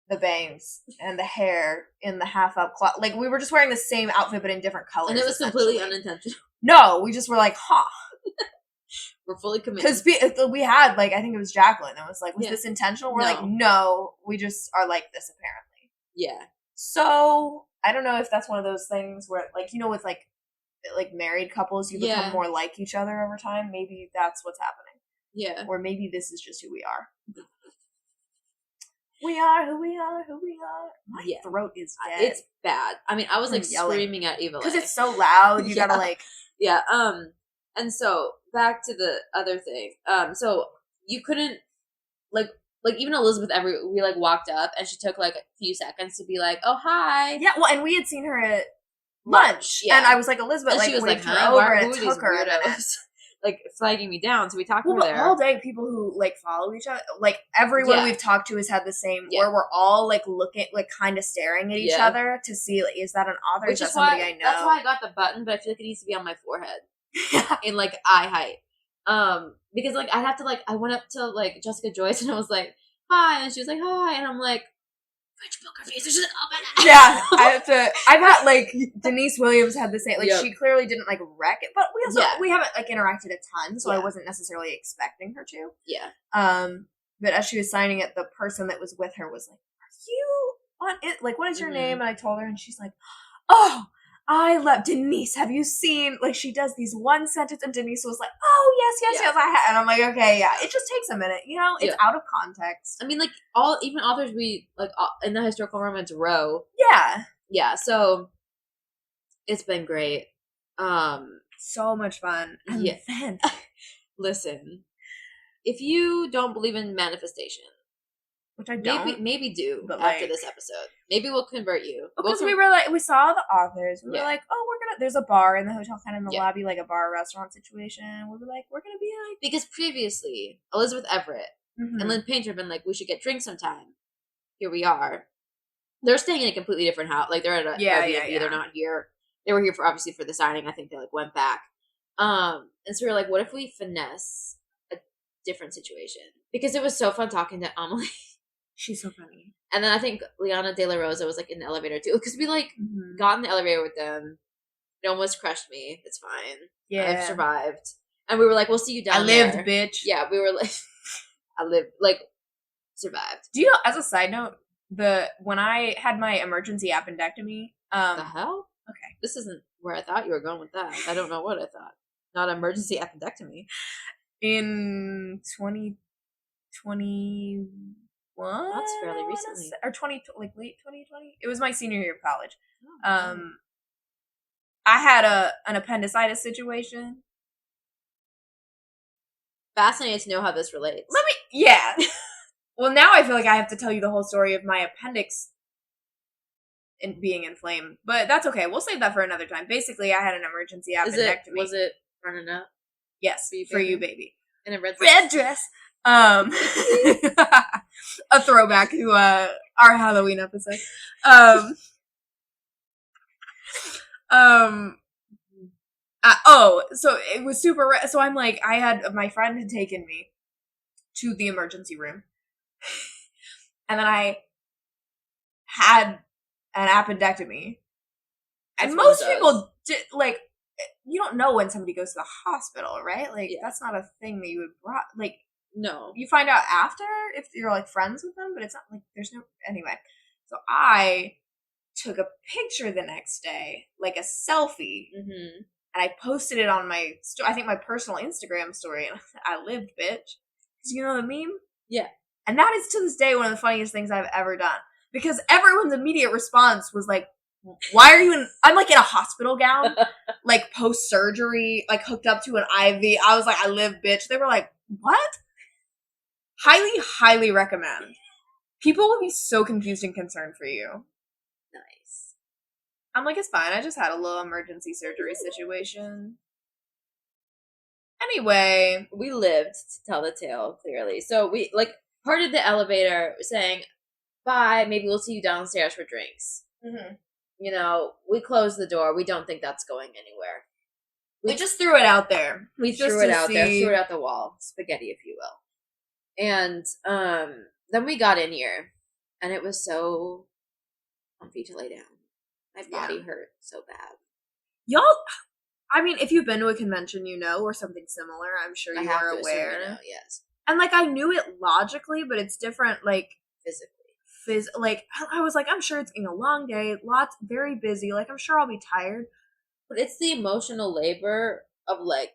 the bangs and the hair in the half up cloth. Like we were just wearing the same outfit but in different colors. And it was completely unintentional. No, we just were like, huh. We're fully committed. Because we had like, I think it was Jacqueline. It was like, was this intentional? We're like, no, we just are like this apparently. Yeah. So I don't know if that's one of those things where like, you know, with like married couples, you become more like each other over time. Maybe that's what's happening. Yeah. Or maybe this is just who we are. We are who we are, who we are. My throat is dead. It's bad. I mean, I was like screaming at Eva. Because it's so loud, you gotta like... Yeah, and so, back to the other thing. So, you couldn't, like even Elizabeth, we like walked up and she took like a few seconds to be like, oh, hi. Yeah, well, and we had seen her at lunch. Yeah. And I was like, Elizabeth, and she was like, hi, over and it took her. Like flagging me down, so we talked to her there. All day, people who like follow each other, like everyone we've talked to has had the same, where we're all like looking, like kind of staring at each other to see, like, is that an author? Which is that somebody I know? That's why I got the button, but I feel like it needs to be on my forehead in like eye height, because like I'd have to like I went up to like Jessica Joyce and I was like, hi, and she was like, hi, and I'm like, which poker face? She's like, oh my god. Yeah, I've had like Denise Williams had the same. Like she clearly didn't like wreck it, but we haven't like interacted a ton, so I wasn't necessarily expecting her to. Yeah. But as she was signing it, the person that was with her was like, "Are you on it? Like, what is your name?" And I told her, and she's like, "Oh, I love Denise. Have you seen?" Like she does these one sentence, and Denise was like, "Oh yes, I have." And I'm like, "Okay, yeah." It just takes a minute, you know. It's out of context. I mean, like even authors we like in the historical romance row. Yeah. So it's been great. So much fun. Yeah. Listen, if you don't believe in manifestation, which I don't, maybe do after this episode. Maybe we'll convert you. Because we were like, we saw the authors. We were like, oh, there's a bar in the hotel, kind of in the lobby, like a bar restaurant situation. We were like, we're gonna be like, because previously Elizabeth Everett and Lynn Painter have been like, we should get drinks sometime. Here we are. They're staying in a completely different house. Like they're at a Airbnb. They're not here. They were here for the signing. I think they like went back. And so we were like, what if we finesse a different situation? Because it was so fun talking to Amelie. She's so funny. And then I think Liana De La Rosa was like in the elevator too. Because we like got in the elevator with them. It almost crushed me. It's fine. Yeah. I've survived. And we were like, we'll see you down there. I lived, bitch. Yeah, we were like, I lived, like, survived. Do you know, as a side note, when I had my emergency appendectomy, the hell? Okay. This isn't where I thought you were going with that. I don't know what I thought. Not emergency appendectomy. In 2021? That's fairly recently. Or like late 2020? It was my senior year of college. Oh, I had an appendicitis situation. Fascinated to know how this relates. Well, now I feel like I have to tell you the whole story of my appendix being inflamed, but that's okay. We'll save that for another time. Basically, I had an emergency appendectomy. Was it running up? Yes, for you, baby. In a red dress. A throwback to our Halloween episode. So it was super. So I'm like, my friend had taken me to the emergency room, and then I had an appendectomy. And most people like, you don't know when somebody goes to the hospital, right? Like that's not a thing that you would like. No, you find out after if you're like friends with them, but it's not like there's no anyway. So I took a picture the next day, like a selfie, Mm-hmm. and I posted it on my, I think my personal Instagram story, and I lived, bitch. Because you know the meme? Yeah. And that is to this day one of the funniest things I've ever done. Because everyone's immediate response was like, why are you in, I'm like in a hospital gown, like post-surgery, like hooked up to an IV. I was like, I live, bitch. They were like, what? Highly, highly recommend. People will be so confused and concerned for you. Nice. I'm like, it's fine. I just had a little emergency surgery situation. Anyway. We lived to tell the tale, clearly. So we, like, parted the elevator saying, bye, maybe we'll see you downstairs for drinks. Mm-hmm. You know, we closed the door. We don't think that's going anywhere. We just threw it out there. We threw it out there, threw it out the wall. Spaghetti, if you will. And then we got in here, and it was so comfy to lay down. My body hurt so bad. Y'all, I mean, if you've been to a convention, you know, or something similar, I'm sure you are aware. Know, yes. And, like, I knew it logically, but it's different, like, physically. Like, I was like, I'm sure it's, a long day, very busy, like, I'm sure I'll be tired. But it's the emotional labor of, like,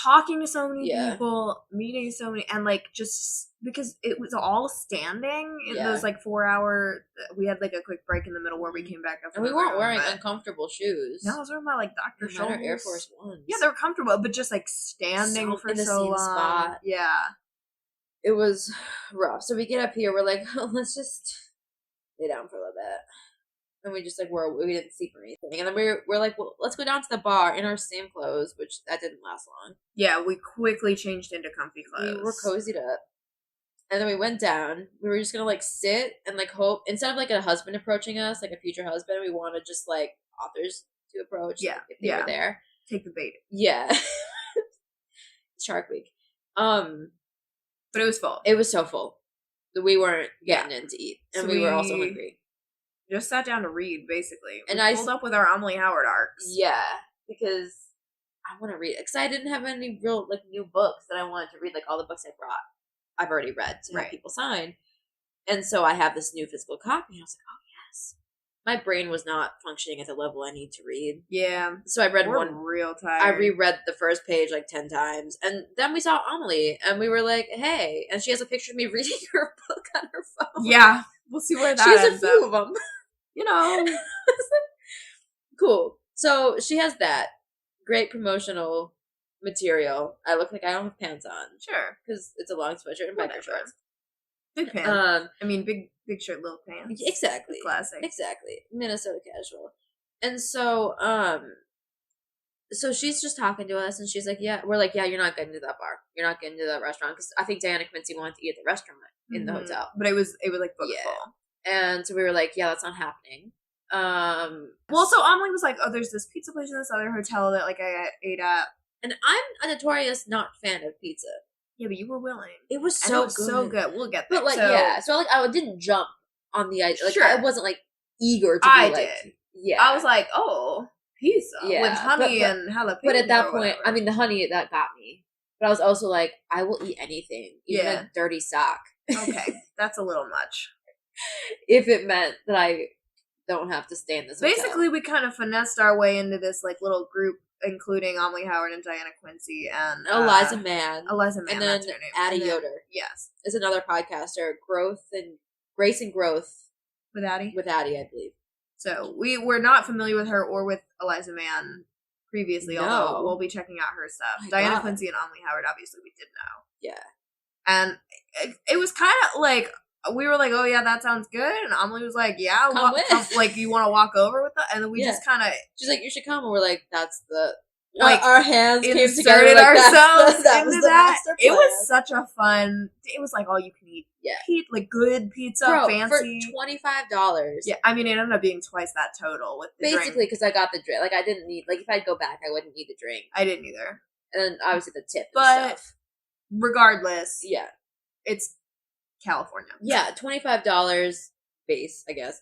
talking to so many people, meeting so many, and, like, just because it was all standing in those, like, 4 hour, we had, like, a quick break in the middle where we came back up. And we weren't wearing uncomfortable shoes. No, I was wearing my, like, Dr. Scholl's Air Force Ones. Yeah, they were comfortable, but just, like, standing for so long. Spot. Yeah. It was rough. So we get up here, we're like, oh, let's just lay down for a little bit. And we just, like, we didn't sleep or anything. And then we're like, well, let's go down to the bar in our same clothes, which that didn't last long. Yeah, we quickly changed into comfy clothes. We were cozied up. And then we went down. We were just going to, like, sit and, like, hope. Instead of, like, a husband approaching us, like a future husband, we wanted just, like, authors to approach. Yeah. Like, if they were there. Take the bait. Yeah. Shark Week. But it was full. It was so full. We weren't getting in to eat. And so we were also hungry. Just sat down to read, basically. And I pulled up with our Emily Howard arcs. Yeah, because I want to read. Because I didn't have any real, like, new books that I wanted to read. Like, all the books I brought, I've already read to have people sign. And so I have this new physical copy. And I was like, oh, yes. My brain was not functioning at the level I need to read. Yeah. So I read one. Real tired. I reread the first page, like, 10 times. And then we saw Amelie. And we were like, hey. And she has a picture of me reading her book on her phone. Yeah. We'll see where that ends up. She has a few of them. You know. Cool. So she has that. Great promotional material. I look like I don't have pants on. Sure. Because it's a long sweatshirt and biker shorts. Big pants. I mean, big shirt, little pants. Exactly. Classic. Exactly. Minnesota casual. And so, so she's just talking to us, and she's like, yeah. We're like, yeah, you're not getting to that bar. You're not getting to that restaurant. Because I think Diana Quincy wanted to eat at the restaurant in the hotel. But it was like booked full. And so we were like, yeah, that's not happening. Well, so Amelie was like, oh, there's this pizza place in this other hotel that, like, I ate at. And I'm a notorious not fan of pizza. Yeah, but you were willing. It was so good. So good. We'll get there. But, like, so like, I didn't jump on the idea. Like, sure. I wasn't, like, eager to be, like. Did. Yeah. I was like, oh, pizza. Yeah. With honey and jalapeno. But at that point, I mean, the honey, that got me. But I was also like, I will eat anything. Even a dirty sock. Okay. That's a little much. If it meant that I don't have to stay in this hotel. Basically, we kind of finessed our way into this, like, little group, including Amelie Howard and Diana Quincy and Eliza Mann. And then that's her name. Addie Yoder. Yes. Is another podcaster. Grace and Growth. With Addie? With Addie, I believe. So we were not familiar with her or with Eliza Mann previously, although we'll be checking out her stuff. Diana Quincy and Amelie Howard, obviously, we did know. Yeah. And it was kind of like, we were like, oh, yeah, that sounds good. And Amelie was like, yeah, like, you want to walk over with that? And then we just kind of... She's like, you should come. And we're like, that's the... Like, our hands came together. Like, ourselves that was into the that. It plan. was such a fun... It was like all you can eat. Yeah. Like, good pizza, fancy. For $25. Yeah, I mean, it ended up being twice that total with the basically, because I got the drink. Like, I didn't need... Like, if I'd go back, I wouldn't need the drink. I didn't either. And then, obviously, the tip and stuff. Regardless... Yeah. It's California. Yeah, $25 base, I guess,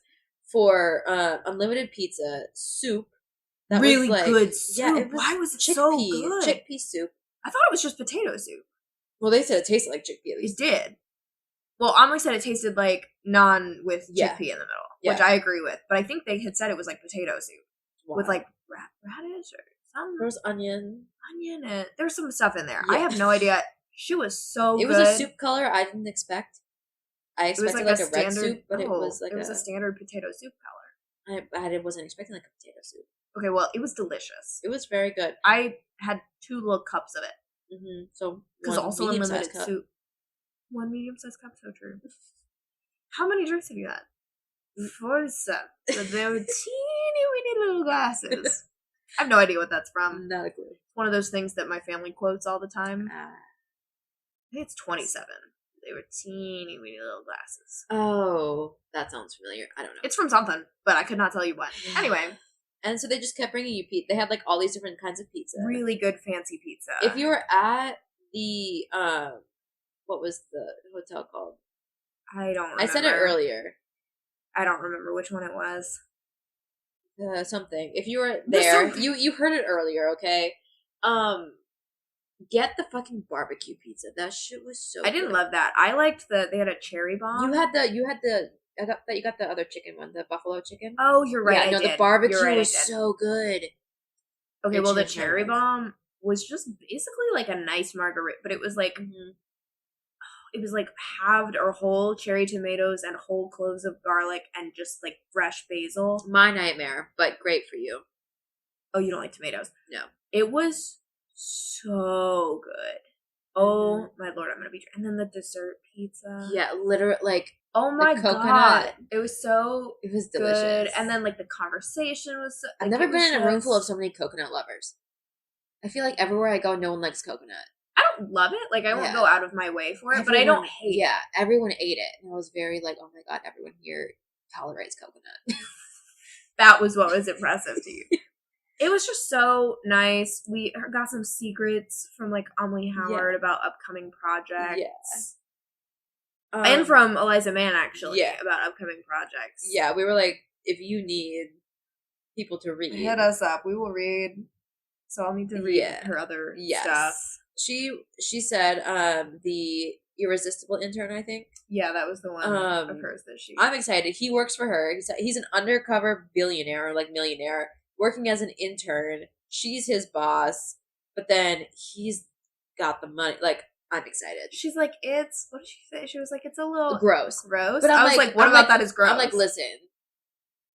for unlimited pizza, soup. That really was, like, good soup. Yeah, it was why was it so good? Chickpea soup. I thought it was just potato soup. Well, they said it tasted like chickpea. It did. Well, Amelie said it tasted like naan with chickpea in the middle. which I agree with. But I think they had said it was like potato soup with like radish or something. There was onion and there's some stuff in there. I have no idea. She was so good. It was a soup color I didn't expect. I expected like a standard, red soup, but it was like a standard potato soup color. I wasn't expecting like a potato soup. Okay, well, it was delicious. It was very good. I had 2 little cups of it. Mm-hmm. So because also unlimited soup. 1 medium-sized cup, so true. How many drinks have you had? 47. So they were teeny weeny little glasses. I have no idea what that's from. Not a clue. One of those things that my family quotes all the time. I think it's 27. They were teeny weeny little glasses. Oh, that sounds familiar. I don't know. It's from something, but I could not tell you what. Anyway. And so they just kept bringing you pizza. They had like all these different kinds of pizza. Really good fancy pizza. If you were at the, what was the hotel called? I don't remember. I said it earlier. I don't remember which one it was. Something. If you were there, you heard it earlier, okay? Get the fucking barbecue pizza. That shit was so I didn't love that. I liked they had a cherry bomb. You had you got the other chicken one, the buffalo chicken. Oh, you're right. Yeah, the barbecue was so good. Okay, well, the cherry bomb was just basically like a nice margarita, but it was like, it was like halved or whole cherry tomatoes and whole cloves of garlic and just like fresh basil. My nightmare, but great for you. Oh, you don't like tomatoes? No. It was so good. Oh my Lord, I'm gonna be. And then the dessert pizza. Yeah, literally, like. Oh my God. It was delicious. Good. And then like the conversation was so, I've never been in a room full of so many coconut lovers. I feel like everywhere I go, no one likes coconut. I don't love it. Like I won't go out of my way for it, but I don't hate it. Yeah, everyone ate it. And I was very like, oh my God, everyone here tolerates coconut. That was what was impressive to you. It was just so nice. We got some secrets from like Amelie Howard about upcoming projects. Yeah. And from Eliza Mann, actually, about upcoming projects. Yeah, we were like, if you need people to read, hit us up. We will read. So I'll need to read her other stuff. She said the Irresistible Intern, I think. Yeah, that was the one of hers that she. I'm excited. He works for her. He's an undercover billionaire or like millionaire working as an intern. She's his boss, but then he's got the money. Like, I'm excited. She's like, what did she say? She was like, it's a little gross. But I was like, what about that is gross? I'm like, listen,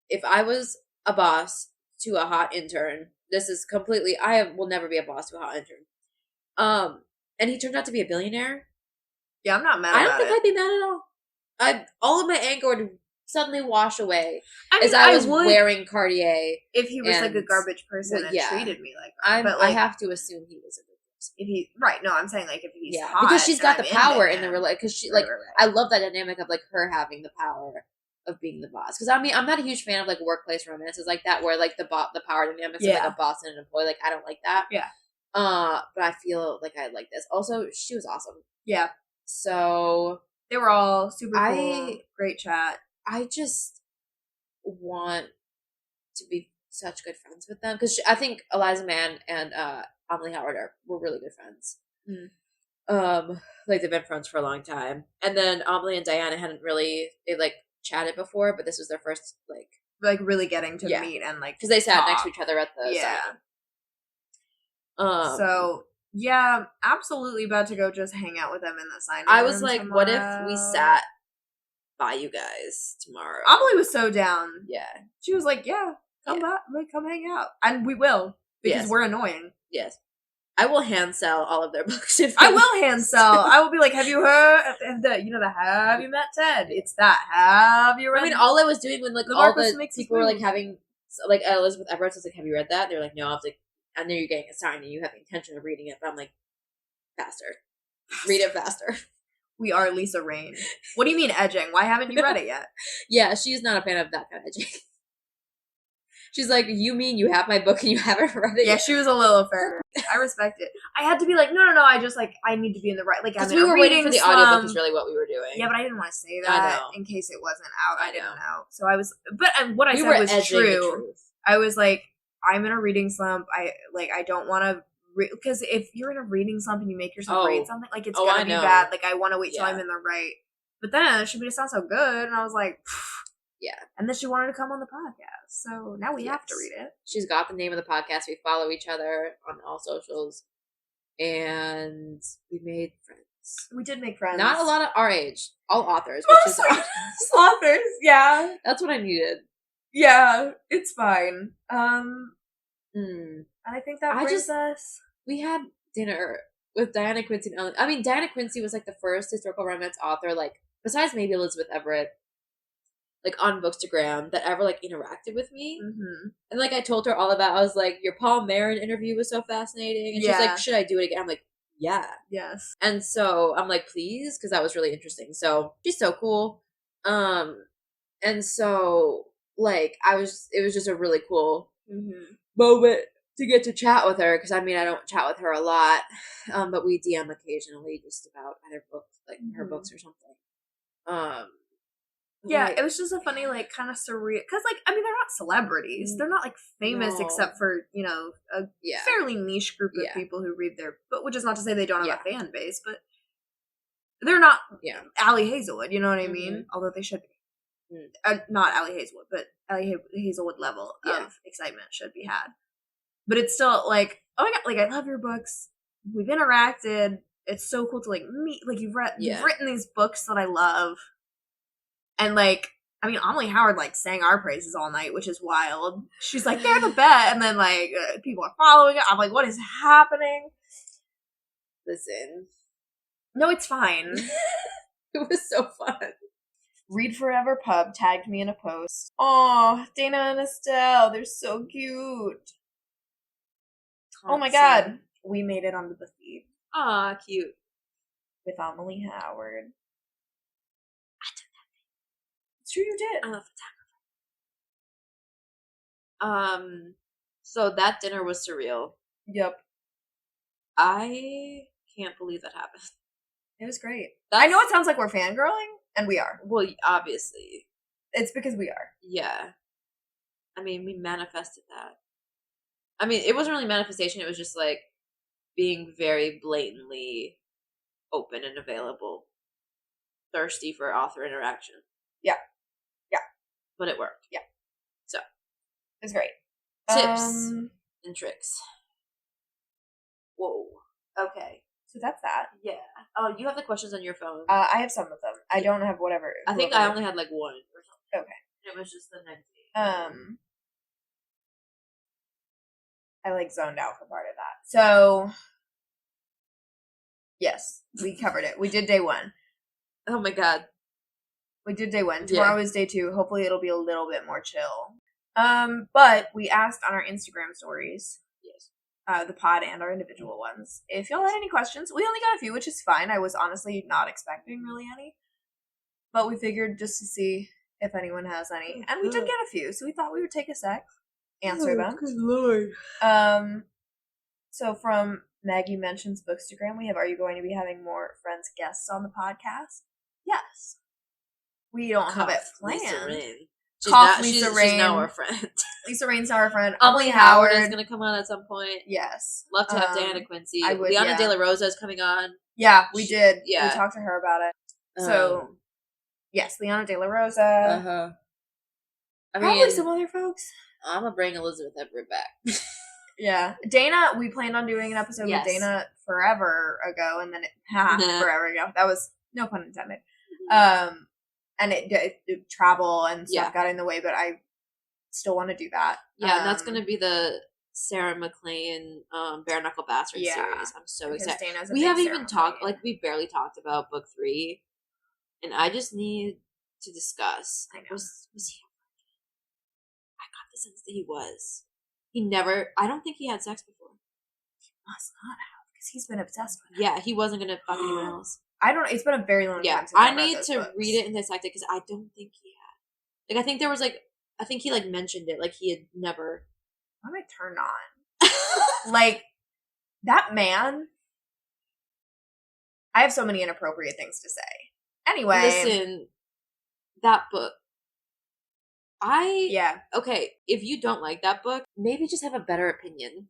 if I was a boss to a hot intern, this is completely, I will never be a boss to a hot intern. And he turned out to be a billionaire. Yeah, I'm not mad about it. I don't think I'd be mad at all. All of my anger would suddenly wash away as I was wearing Cartier. If he was like a garbage person and treated me like that. But I have to assume he was a good person. If he no, I'm saying like if he's hot, because she's got the power in the relationship. Because she I love that dynamic of like her having the power of being the boss. Because I mean, I'm not a huge fan of like workplace romances like that, where like the power dynamics of like a boss and an employee. Like I don't like that. Yeah. But I feel like I like this. Also, she was awesome. Yeah. So they were all super cool. Great chat. I just want to be such good friends with them because I think Eliza Mann and Amelie Howard were really good friends. Like they've been friends for a long time. And then Amelie and Diana hadn't really chatted before, but this was their first like really getting to meet and like because they sat next to each other at the signing. So yeah, absolutely about to go just hang out with them in the signing. I was like, what if we sat by you guys tomorrow? Amelie was so down. Yeah, she was like, yeah, come back, come hang out, and we will because we're annoying. Yes. I will hand sell all of their books. I will hand sell. I will be like, have you heard the Have You Met Ted? It's that. Have you read? I mean, all I was doing when like all the people were like having like Elizabeth Everett was like, have you read that? They're like, no. I was like, I know you're getting assigned and you have the intention of reading it, but I'm like, faster. Read it faster. We are Lisa Rain. What do you mean edging? Why haven't you read it yet? Yeah, she's not a fan of that kind of edging. She's like, you mean you have my book and you haven't read it yet? Yeah, she was a little offended. I respect it. I had to be like, no. I just like, I need to be in the right. Like, because we were waiting for the audiobook is really what we were doing. Yeah, but I didn't want to say that in case it wasn't out. I didn't know. So I was, but what I said was true. I was like, I'm in a reading slump. I don't want to, because if you're in a reading slump and you make yourself read something, like it's gonna be bad. Like I want to wait till I'm in the right. But then she made it sound so good, and I was like, Yeah. And then she wanted to come on the podcast. So now we have to read it. She's got the name of the podcast. We follow each other on all socials. And we made friends. We did make friends. Not a lot of our age. All authors. Which is authors, yeah. That's what I needed. Yeah, it's fine. And I think that brings us... We had dinner with Diana Quincy and Ellen. I mean, Diana Quincy was like the first historical romance author, like, besides maybe Elizabeth Everett, like on Bookstagram, that ever like interacted with me. Mm-hmm. And like I told her all about, I was like, your Paul Marin interview was so fascinating. And she's like, should I do it again? I'm like, yeah. Yes. And so I'm like, please, because that was really interesting. So she's so cool. And so like it was just a really cool moment to get to chat with her, because I mean I don't chat with her a lot, but we DM occasionally just about either books, like her books or something. Yeah, it was just a funny, like, kind of surreal, because, like, I mean, they're not celebrities. They're not, like, famous except for, you know, a fairly niche group of people who read their book, which is not to say they don't have a fan base, but they're not Allie Hazelwood, you know what I mean? Although they should be. Not Allie Hazelwood, but Allie Hazelwood level of excitement should be had. But it's still, like, oh my god, like, I love your books. We've interacted. It's so cool to, like, meet, like, you've written these books that I love. And, like, I mean, Amelie Howard, like, sang our praises all night, which is wild. She's like, they're the best. And then, like, people are following it. I'm like, what is happening? Listen. No, it's fine. It was so fun. Read Forever Pub tagged me in a post. Oh, Dana and Estelle, they're so cute. Thompson. Oh my god. We made it on the feed. Aw, cute. With Amelie Howard. It's true you did. I love photography. So that dinner was surreal. Yep. I can't believe that happened. It was great. I know it sounds like we're fangirling, and we are. Well, obviously. It's because we are. Yeah. I mean, we manifested that. I mean, it wasn't really manifestation, it was just like being very blatantly open and available. Thirsty for author interaction. Yeah. But it worked. Yeah. So. It was great. Tips and tricks. Whoa. Okay. So that's that. Yeah. Oh, you have the questions on your phone. I have some of them. I don't have whatever. I think I only had like one or something. Okay. It was just the next day. I like zoned out for part of that. So yes, we covered it. We did day 1. Oh my god. We did day 1. Tomorrow is day 2. Hopefully it'll be a little bit more chill. But we asked on our Instagram stories, the pod and our individual ones, if y'all had any questions. We only got a few, which is fine. I was honestly not expecting really any. But we figured just to see if anyone has any. And we did get a few, so we thought we would take a sec, answer them. Good lord. So from Maggie Mentions Bookstagram, we have, are you going to be having more friends guests on the podcast? Yes. We don't have it planned. She's now our friend. Lisa Rain's now our friend. Amelie Howard is going to come on at some point. Yes. Love to have Diana Quincy. Liana De La Rosa is coming on. Yeah, we did. Yeah. We talked to her about it. So, yes, Liana De La Rosa. I probably mean, some other folks. I'm going to bring Elizabeth Everett back. Yeah. Dana, we planned on doing an episode with Dana forever ago, and then forever ago. That was no pun intended. And it travel and stuff got in the way, but I still want to do that. Yeah, and that's going to be the Sarah McLean Bare Knuckle Bastard series. I'm so excited. We haven't even talked, like, we barely talked about book 3, and I just need to discuss. I know. Was he? I got the sense that he was. He never, I don't think he had sex before. He must not have, because he's been obsessed with it. Yeah, he wasn't going to fuck anyone else. I don't know. It's been a very long time since I need to read it and dissect it, because I don't think he had. Like, I think there was, like, I think he, like, mentioned it. Like, he had never. What am I turned on? Like, that man. I have so many inappropriate things to say. Anyway. Listen, that book. Yeah. Okay, if you don't like that book, maybe just have a better opinion.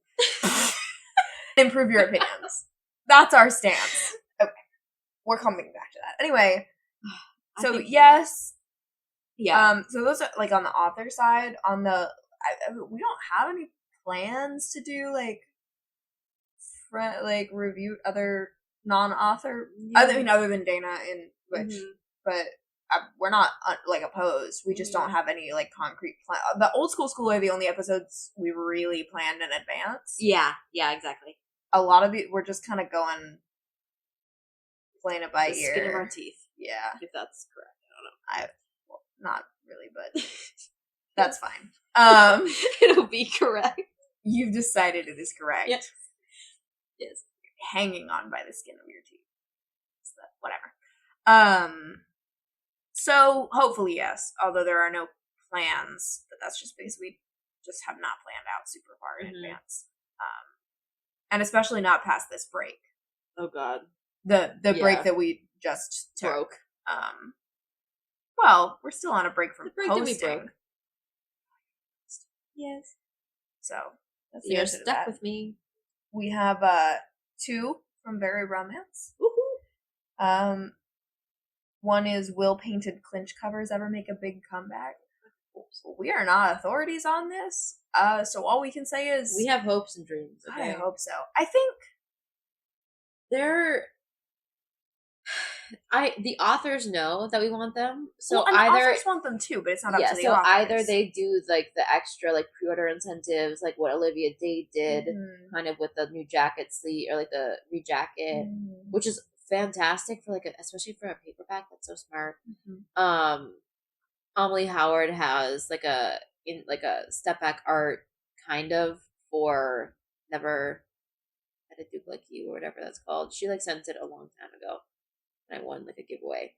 Improve your opinions. That's our stance. Okay. We're coming back to that. Anyway, so yes, Yeah. So those are like on the author side. On the we don't have any plans to do like review other non-author. I mean, other than Dana and which, but we're not like opposed. We just don't have any like concrete plan. The Old School School are the only episodes we really planned in advance. Yeah, exactly. A lot of it, we're just kind of going playing it by the ear. Skin of our teeth. Yeah, if that's correct. I don't know. Well, not really, but that's fine. It'll be correct. You've decided it is correct. Yep. Yes. Hanging on by the skin of your teeth. So whatever. So hopefully yes, although there are no plans, but that's just because we just have not planned out super far in advance. And especially not past this break. Oh God. The break that we just took. Well, we're still on a break from posting. Yes. So that's you're stuck with me. We have 2 from Very Romance. Woohoo! One is, will painted clinch covers ever make a big comeback? We are not authorities on this. So all we can say is we have hopes and dreams. Okay? I hope so. I think the authors know that we want them. So the authors want them too, but it's not up to the authors. Either they do like the extra like pre-order incentives, like what Olivia Day did, kind of with the new jacket sleeve or like the rejacket, which is fantastic for like especially for a paperback. That's so smart. Amelie Howard has like a step back art kind of for Never Had a Duke Like You or whatever that's called. She like sent it a long time ago. I won like a giveaway.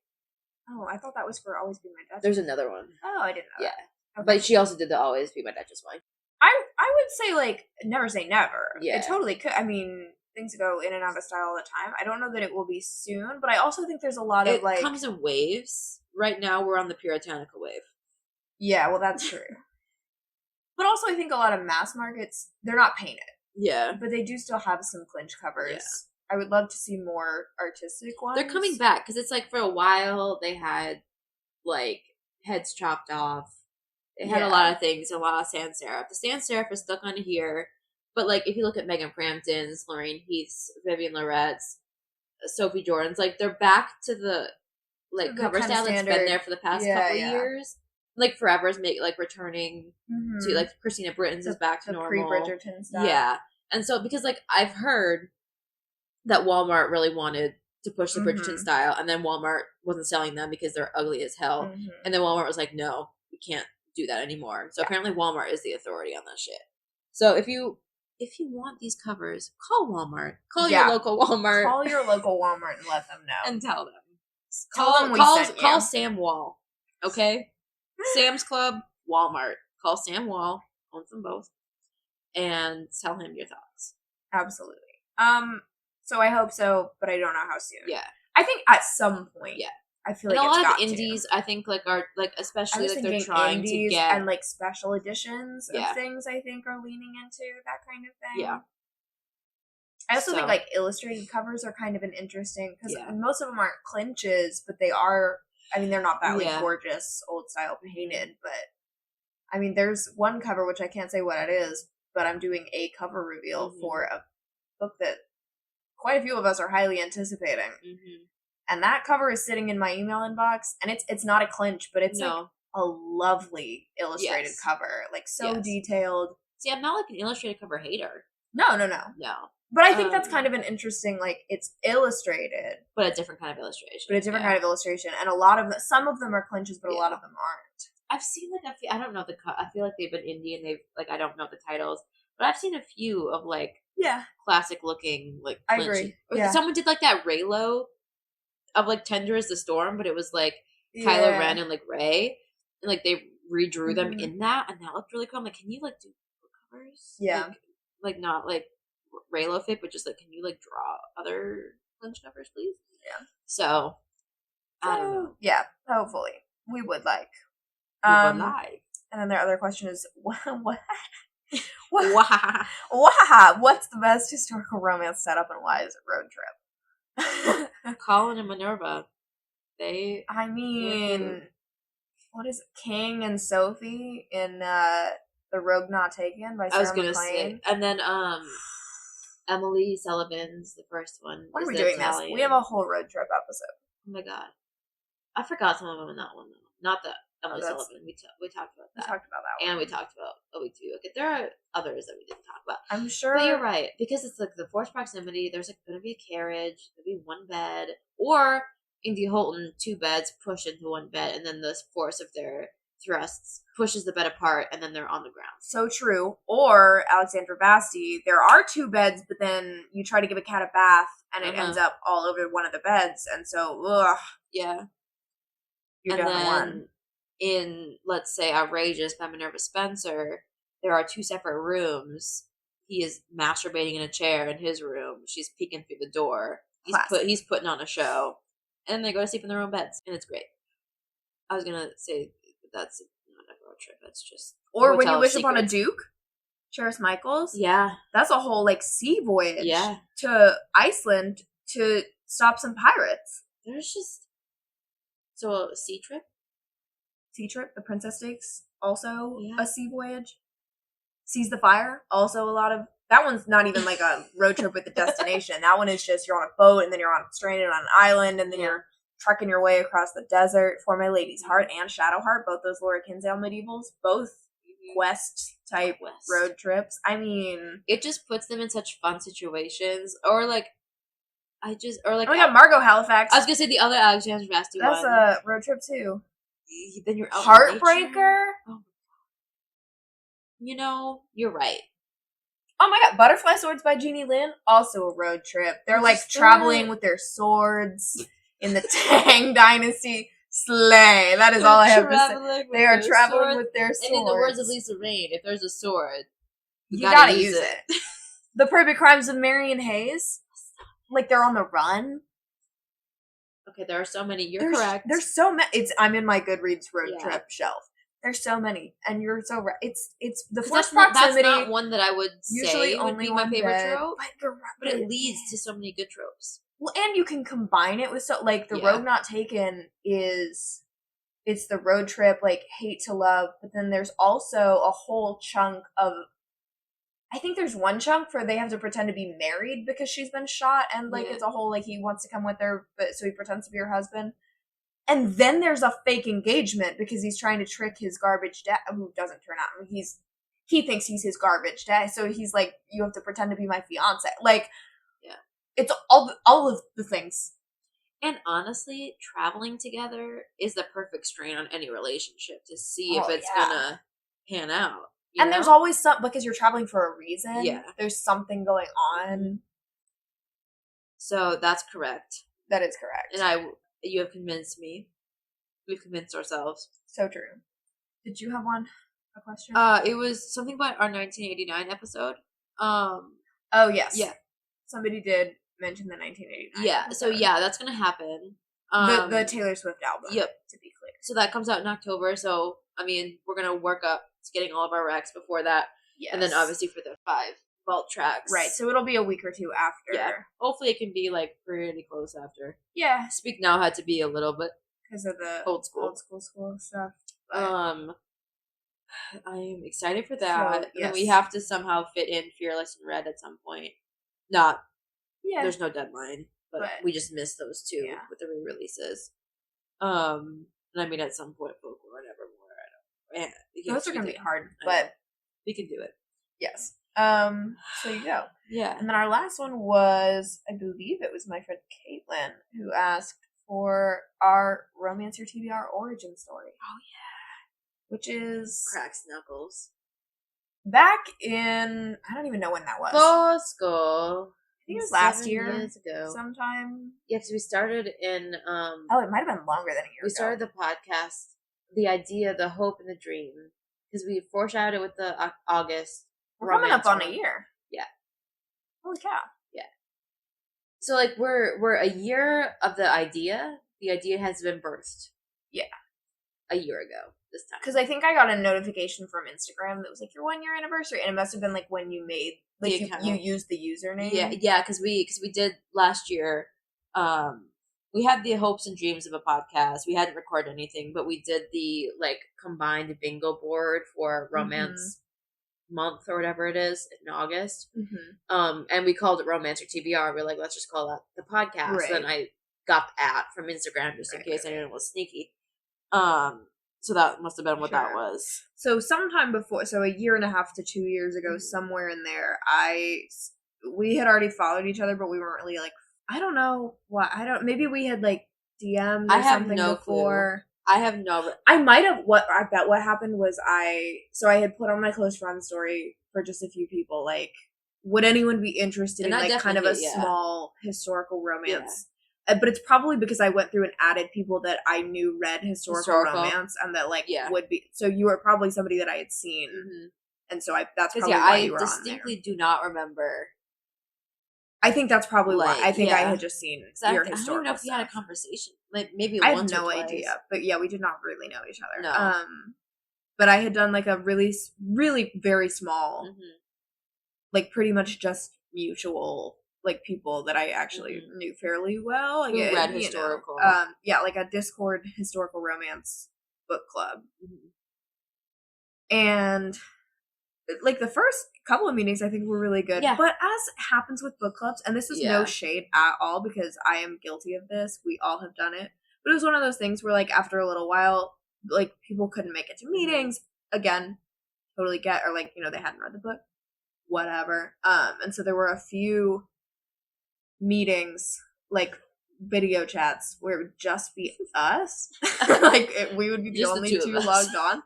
Oh, I thought that was for Always Be My Duchess. There's another one. Oh, I didn't know. Yeah, okay. But she also did the Always Be My Duchess one. I would say like never say never. Yeah, it totally could. I mean, things go in and out of style all the time. I don't know that it will be soon, but I also think there's a lot of like it comes in waves. Right now, we're on the puritanical wave. Yeah, well, that's true. But also, I think a lot of mass markets, they're not painted. Yeah, but they do still have some clinch covers. Yeah. I would love to see more artistic ones. They're coming back because it's like for a while they had like heads chopped off. They had a lot of things, a lot of sans serif. The sans serif is still kind of here, but like if you look at Megan Frampton's, Lorraine Heath's, Vivian Lorette's, Sophie Jordan's, like they're back to the like cover style that's been there for the past couple years. Like Forever's returning to like Christina Britton's is back to normal. Pre-Bridgerton style. Yeah, and so because like I've heard that Walmart really wanted to push the Bridgerton style, and then Walmart wasn't selling them because they're ugly as hell. And then Walmart was like, no, we can't do that anymore. So apparently Walmart is the authority on that shit. So if you want these covers, call Walmart. Call your local Walmart. Call your local Walmart and let them know. And tell them. Call Sam Wall. Okay? Sam's Club, Walmart. Call Sam Wall. Owns them both. And tell him your thoughts. Absolutely. So I hope so, but I don't know how soon. Yeah. I think at some point. Yeah. I feel like a lot of indies, I think, like are like especially like they're trying to get and like special editions of things. I think are leaning into that kind of thing. Yeah. I also think like illustrated covers are kind of an interesting because most of them aren't clinches, but they are. I mean, they're not that like gorgeous old style painted, but I mean, there's one cover which I can't say what it is, but I'm doing a cover reveal for a book that quite a few of us are highly anticipating. And that cover is sitting in my email inbox, and it's not a clinch, but it's like a lovely illustrated cover, like so detailed. See, I'm not like an illustrated cover hater. No. But I think that's kind of an interesting, like, it's illustrated. But a different kind of illustration. Kind of illustration. And some of them are clinches, but a lot of them aren't. I've seen, like, I don't know I feel like they've been indie and they've, like, I don't know the titles. But I've seen a few of, like, classic looking, like, clinch. I agree. Yeah. Someone did, like, that Raylo of, like, Tender as the Storm, but it was, like, Kylo Ren and, like, Rey. And, like, they redrew them in that, and that looked really cool. I'm like, can you, like, do covers? Yeah. Like not, like, Raylo fit, but just like, can you like draw other clinch covers, please? Yeah. So I don't know. Yeah, hopefully we would like. And then their other question is, what's the best historical romance setup and why is it road trip? Colin and Minerva. what is it? King and Sophie in The Rogue Not Taken by Sarah McLean. Say, and then Emily Sullivan's the first one. When are we doing Italian. This? We have a whole road trip episode. Oh my god, I forgot some of them in that one though. Not the Emily Sullivan. We talked about that. We talked about that one. And we talked about OE2. Okay, there are others that we didn't talk about. I'm sure. But you're right. Because it's like the forced proximity, there's like going to be a carriage, there'll be one bed. Or Indy Holton, 2 beds push into one bed, and then the force of their thrusts pushes the bed apart, and then they're on the ground. So true. Or Alexandra Basti, there are 2 beds, but then you try to give a cat a bath, and it ends up all over one of the beds, and so, ugh. Yeah. You're down one. In, let's say, Outrageous by Minerva Spencer, there are 2 separate rooms. He is masturbating in a chair in his room. She's peeking through the door. He's putting on a show. And they go to sleep in their own beds. And it's great. I was going to say that's not a road trip. That's just... Or When You Wish Upon a Duke. Charis Michaels. Yeah. That's a whole, sea voyage. Yeah. To Iceland to stop some pirates. There's just... So, a sea trip? Sea Trip, The Princess Stakes, also a sea voyage. Seize the Fire, also a lot of... That one's not even like a road trip with a destination. That one is just you're on a boat, and then you're stranded on an island, and then you're trekking your way across the desert. For My Lady's Heart and Shadowheart, both those Laura Kinsale medievals, both quest-type road trips. I mean... It just puts them in such fun situations. Or oh my god, Margot Halifax. I was going to say the other Alexandra Basti one. That's a road trip, too. Then you're out Heartbreaker. Oh. You're right. Oh my god, Butterfly Swords by Jeannie Lynn, also a road trip. They're traveling with their swords in the Tang Dynasty. Slay. That is all I have to say. They are traveling with their swords. And in the words of Lisa Rain, if there's a sword, you gotta use it. The Perfect Crimes of Marion Hayes. They're on the run. Okay, there are so many. You're correct. There's so many. I'm in my Goodreads road trip shelf. There's so many, and you're so right. It's the forced proximity. That's not one that I would say would be my favorite trope, but it leads to so many good tropes. Well, and you can combine it with the Road Not Taken it's the road trip, hate to love, but then there's also a whole chunk of. I think there's one chunk where they have to pretend to be married because she's been shot, and it's a whole he wants to come with her, but so he pretends to be her husband. And then there's a fake engagement because he's trying to trick his garbage dad, who doesn't turn out. He thinks he's his garbage dad, so he's like, you have to pretend to be my fiance. It's all of the things. And honestly, traveling together is the perfect strain on any relationship to see if it's gonna pan out. And there's always because you're traveling for a reason. Yeah. There's something going on. So that's correct. That is correct. And you have convinced me. We've convinced ourselves. So true. Did you have a question? It was something about our 1989 episode. Oh, yes. Yeah. Somebody did mention the 1989 Yeah, episode. So that's going to happen. The Taylor Swift album. Yep. To be clear. So that comes out in October, so, we're going to work up to getting all of our recs before that. Yes. And then obviously for the 5 vault tracks. Right, so it'll be a week or two after. Yeah. Hopefully it can be, pretty close after. Yeah. Speak Now had to be a little bit. Because of the old school stuff. But... I'm excited for that. So, yes. And we have to somehow fit in Fearless and Red at some point. There's no deadline, but we just missed those 2 with the re-releases. And at some point, Folklore and Evermore. Those are going to be hard, but we can do it. Yes. So you go. Yeah. And then our last one was, I believe it was my friend Caitlin who asked for our Romance Your TBR origin story. Oh, yeah. Which is... Cracks Knuckles. Back in... I don't even know when that was. School. I think it was last year. 7 years ago. Sometime. Yeah, because we started in... it might have been longer than a year ago. We started the podcast, the idea, the hope, and the dream. Because we foreshadowed it with the August. We're coming up on a year. Yeah. Holy cow. Yeah. So, we're a year of the idea. The idea has been birthed. Yeah. A year ago this time. Because I think I got a notification from Instagram that was your 1 year anniversary. And it must have been when you made, you used the username. Yeah, because we did last year, we had the hopes and dreams of a podcast. We hadn't recorded anything, but we did the like combined bingo board for romance month or whatever it is in August. And we called it Romance or TBR. We're like, let's just call that the podcast. Right. Then I got the @ from Instagram just in case anyone was sneaky. So that must have been what that was. So sometime before, so a year and a half to 2 years ago, somewhere in there, we had already followed each other, but we weren't really like, I don't know what, maybe we had like DM'd or something before. Clue. I have no. I might have. I bet what happened was I had put on my close friends story for just a few people, like, would anyone be interested in like kind of a small historical romance? But it's probably because I went through and added people that I knew read historical romance and that like would be. So you were probably somebody that I had seen, and so that's probably why you were on there. I distinctly do not remember. I think that's probably why. I think I had just seen your historical. I don't even know if we had a conversation. Like maybe I have no idea, but yeah, we did not really know each other. No. But I had done like a really, really very small, like pretty much just mutual like people that I actually knew fairly well. Like, who read historical. Yeah, like a Discord historical romance book club. And like the first couple of meetings I think were really good. Yeah. But as happens with book clubs, and this is no shade at all because I am guilty of this. We all have done it. But it was one of those things where like after a little while, like people couldn't make it to meetings. Again, totally get, or like, you know, they hadn't read the book. Whatever. And so there were a few meetings, like video chats, where it would just be us. Like we would be the only two logged on.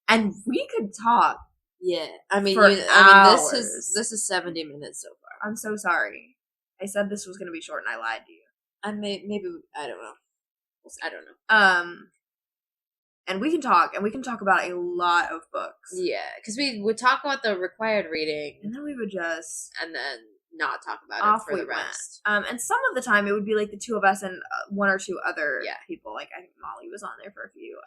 And we could talk. Yeah, I mean, this is 70 minutes so far. I'm so sorry. I said this was going to be short, and I lied to you. Maybe I don't know. And we can talk about a lot of books. Yeah, because we would talk about the required reading, and then we would and then not talk about it for the rest. And some of the time it would be like the two of us and one or two other people. Like I think Molly was on there for a few.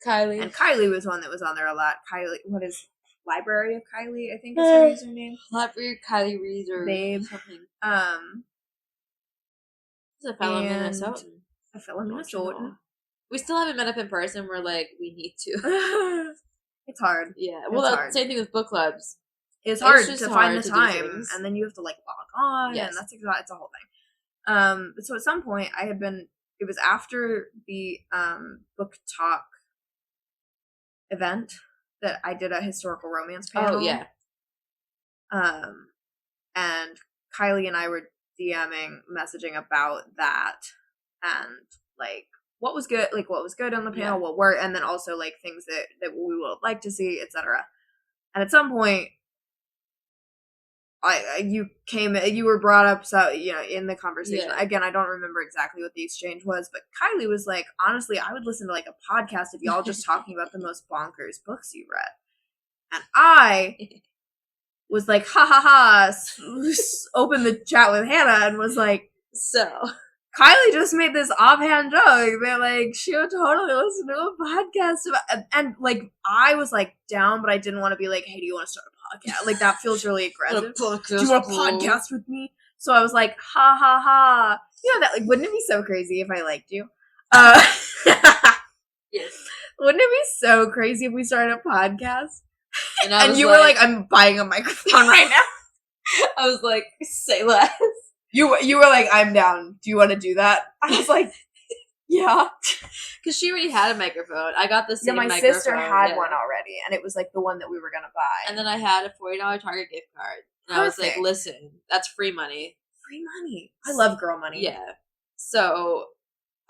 Kylie was one that was on there a lot. Kylie, what is Library of Kylie, I think is her username. Library of Kylie Reads or Babe. Something. It's a fellow Minnesotan. We still haven't met up in person. We're like, we need to. It's hard. Yeah. Well, that's the same thing with book clubs. It's hard to find the time, and then you have to like log on, and it's a whole thing. So at some point, it was after the book talk event that I did a historical romance panel. Oh, yeah. And Kylie and I were messaging about that, and like what was good on the panel, what were, and then also like things that we would like to see, etc. And at some point, you were brought up, so in the conversation. Again, I don't remember exactly what the exchange was, but Kylie was like, honestly, I would listen to like a podcast if y'all just talking about the most bonkers books you read. And I was like, ha ha ha, opened the chat with Hannah and was like, so Kylie just made this offhand joke that like she would totally listen to a podcast about, and like I was like down, but I didn't want to be like, hey, do you want to start a podcast? Like that feels really aggressive. Do you want a podcast with me? So I was like, ha ha ha. That like, wouldn't it be so crazy if I liked you? Yes. Wouldn't it be so crazy if we started a podcast? And you were like, I'm buying a microphone right now. I was like, say less. You were like, I'm down. Do you want to do that? I was like, yeah. Because she already had a microphone. I got the same microphone. My sister had one already, and it was like the one that we were going to buy. And then I had a $40 Target gift card. And I was like, listen, that's free money. Free money. I love girl money. Yeah. So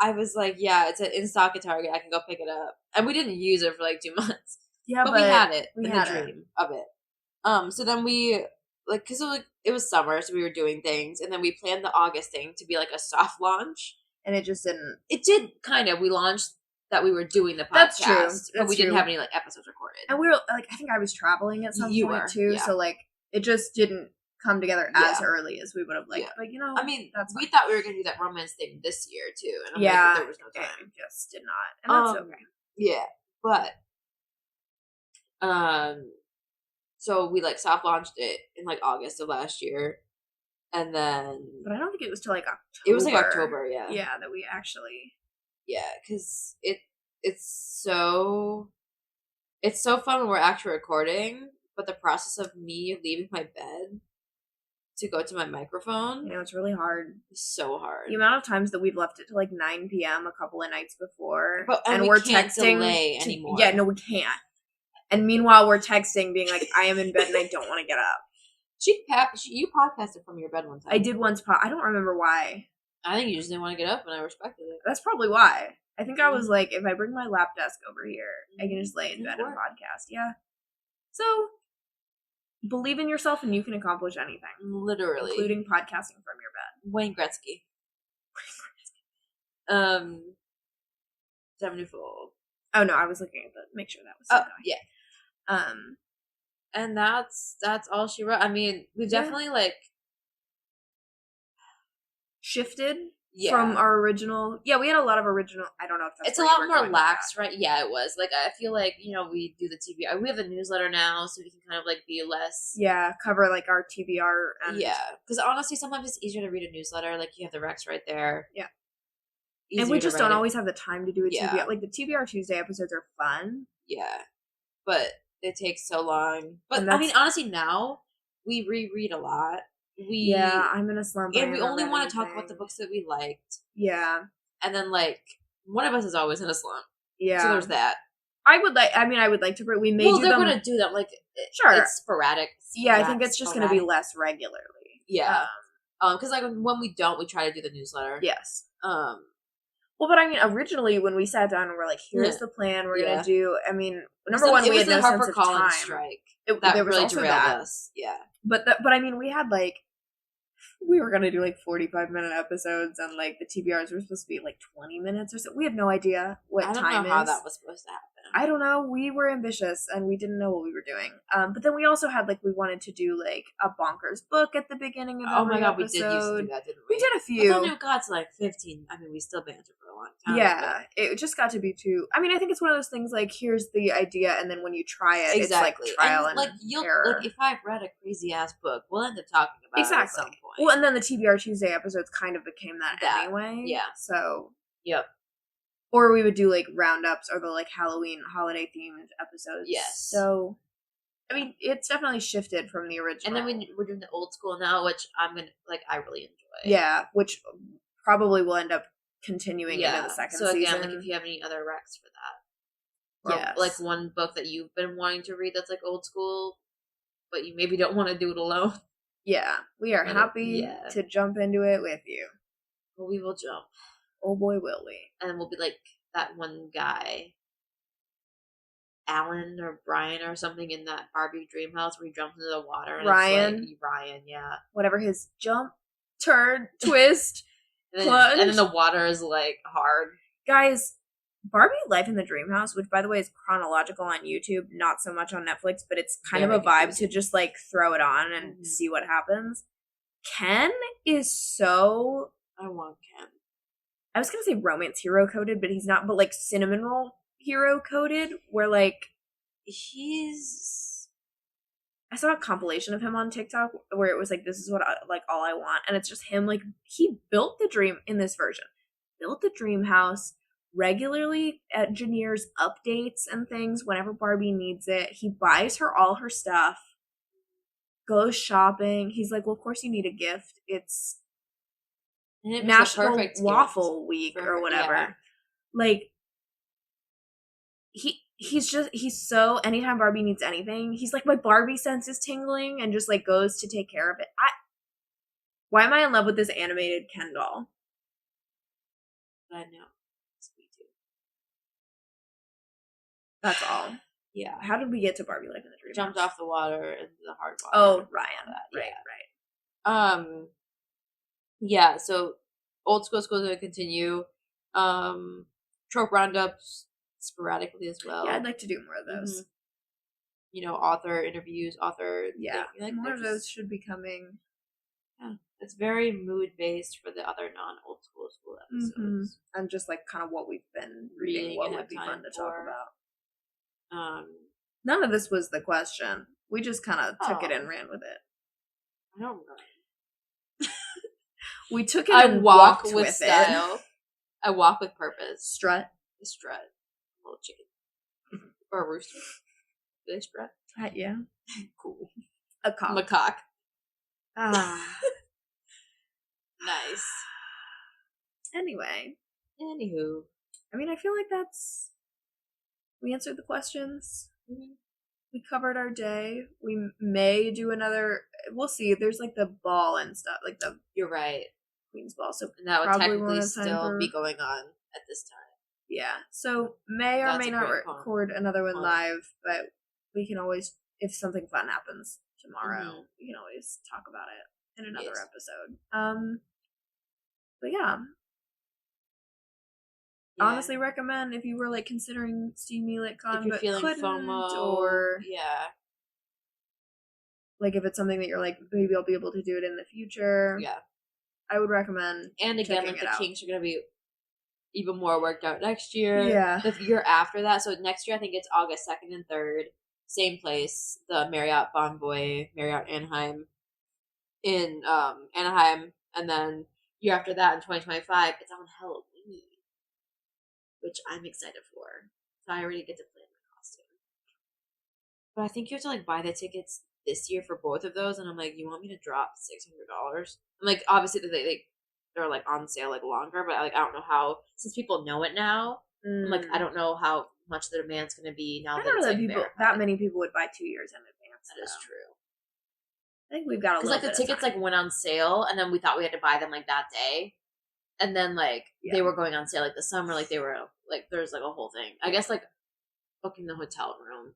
I was like, yeah, it's in stock at Target. I can go pick it up. And we didn't use it for like 2 months. Yeah, but we had it. We had the dream of it. So then we, like, because it was summer, so we were doing things. And then we planned the August thing to be like a soft launch. And it just didn't. It did kind of. We launched that we were doing the podcast. That's true. But we didn't have any like episodes recorded. And we were like, I think I was traveling at some point too. Yeah. So like, it just didn't come together as early as we would have liked. Yeah. Like, I mean, we thought we were going to do that romance thing this year too. And I'm like, there was no time. It just did not. And that's okay. Yeah. But, so we like soft launched it in like August of last year. And then... But I don't think it was till, like, October. It was, like, October, yeah. Yeah, that we actually... Yeah, because it's so fun when we're actually recording, but the process of me leaving my bed to go to my microphone... You know, it's really hard. It's so hard. The amount of times that we've left it to, like, 9 p.m. a couple of nights before. And we're can't texting delay anymore. Yeah, no, we can't. And meanwhile, we're texting being like, I am in bed and I don't want to get up. You podcasted from your bed one time. I did once. I don't remember why. I think you just didn't want to get up, and I respected it. That's probably why. I think I was like, if I bring my lap desk over here, I can just lay in bed and podcast. Yeah. So, believe in yourself and you can accomplish anything. Literally. Including podcasting from your bed. Wayne Gretzky. 74. Oh, no, I was looking at make sure that was Guy. Yeah. And that's all she wrote. I mean, we've definitely, like... shifted from our original... Yeah, we had a lot of original... I don't know if that's... It's a lot more lax, right? Yeah, it was. Like, I feel like, you know, we do the TBR. We have a newsletter now, so we can kind of, like, be less... Yeah, cover, like, our TBR and... Yeah, because honestly, sometimes it's easier to read a newsletter. Like, you have the recs right there. Yeah. And we just don't always have the time to do a TBR. Like, the TBR Tuesday episodes are fun. Yeah. But it takes so long. But, I mean, honestly, now, we reread a lot. Yeah, I'm in a slump. And we only want to talk about the books that we liked. Yeah. And then, like, one of us is always in a slump. Yeah. So there's that. I would like to, we may do them. Well, they're going to do them, like, sure. It's sporadic. Yeah, I think it's just going to be less regularly. Yeah. Because, like, when we don't, we try to do the newsletter. Yes. Well, but I mean, originally when we sat down and we're like, "Here's the plan. We're gonna do." I mean, number one, we had no sense of time. Strike. That there was really also derailed that. us. Yeah. But I mean, we had like, we were gonna do like 45-minute episodes, and like the TBRs were supposed to be like 20 minutes or so. We had no idea what time is. I don't know how that was supposed to happen. I don't know. We were ambitious and we didn't know what we were doing. But then we also had like, we wanted to do like a bonkers book at the beginning of every episode. We did used to do that, didn't we? We did a few. But then it got to like 15. I mean, we still bantered for a long time. Yeah, it just got to be too. I mean, I think it's one of those things like, here's the idea, and then when you try it, exactly. It's like trial and like error. Like, if I've read a crazy ass book, we'll end up talking about it at some point. Well, and then the TBR Tuesday episodes kind of became that anyway. Yeah. So. Yep. Or we would do like roundups or the like Halloween holiday themed episodes. Yes. So, I mean, it's definitely shifted from the original. And then we're doing the old school now, which I really enjoy. Yeah, which probably will end up continuing into the second season. So again, like, if you have any other recs for that. Or like one book that you've been wanting to read that's like old school, but you maybe don't want to do it alone. Yeah, we are happy to jump into it with you. Well, we will jump. Oh boy, will we. And we'll be like that one guy, Alan or Brian or something, in that Barbie dream house where he jumps into the water. And Ryan. It's like, Ryan, yeah. Whatever his jump, turn, twist, and then the water is like hard. Guys, Barbie Life in the Dream House, which by the way is chronological on YouTube, not so much on Netflix, but it's kind of a vibe to just like throw it on and see what happens. Ken is so... I want Ken. I was going to say romance hero coded, but he's not, but like cinnamon roll hero coded, where like I saw a compilation of him on TikTok where it was like, this is what all I want. And it's just him, like, he built the dream in this version, built the dream house, regularly engineers updates and things whenever Barbie needs it. He buys her all her stuff, goes shopping. He's like, well, of course you need a gift. It's National Waffle Week or whatever. Yeah. Like, he's so, anytime Barbie needs anything, he's like, my Barbie sense is tingling, and just like goes to take care of it. Why am I in love with this animated Ken doll? I know. It's me too. That's all. Yeah. How did we get to Barbie Life in the Dream Jumped House? off the water into the hard water. Oh, Ryan. Right. Yeah, so Old School School is going to continue. Trope roundups sporadically as well. Yeah, I'd like to do more of those. Mm-hmm. You know, author interviews, Yeah, like more of those should be coming. Yeah, it's very mood based for the other non-Old School School episodes. Mm-hmm. And just like kind of what we've been reading, what would be fun to talk about. None of this was the question. We just kind of took it and ran with it. I don't know. We took it I and walk walked with style. I walk with purpose. Strut. A strut. A little chicken. Or a rooster. Do they strut? Yeah. Cool. A cock. Macaque. Ah. Nice. Anyway. Anywho. I mean, I feel like we answered the questions. Mm-hmm. We covered our day. We may do another. We'll see. There's like the ball and stuff, like the. You're right. Queen's Ball. So and that would probably technically still be going on at this time. Yeah. So may or may not record another one live, but we can always, if something fun happens tomorrow, we can always talk about it in another episode. But yeah. Honestly recommend if you were like considering Steamy Lit Con but couldn't, FOMO, or like if it's something that you're like, maybe I'll be able to do it in the future. Yeah. I would recommend. And again, like the kinks are gonna be even more worked out next year. Yeah. The year after that. So next year I think it's August 2nd and 3rd. Same place, the Marriott Bonvoy, Marriott Anaheim in Anaheim, and then year after that in 2025, it's on Halloween, which I'm excited for. So I already get to plan my costume. But I think you have to like buy the tickets this year for both of those, and I'm like, you want me to drop $600? I'm like, obviously they're like on sale like longer, but like I don't know how, since people know it now. I'm like, I don't know how much the demand's going to be now. I don't know that many people would buy 2 years in advance. That is true. I think we've got a little bit. Because like the tickets like went on sale, and then we thought we had to buy them like that day, and then like they were going on sale like the summer, like they were like there's like a whole thing. I guess like booking the hotel room.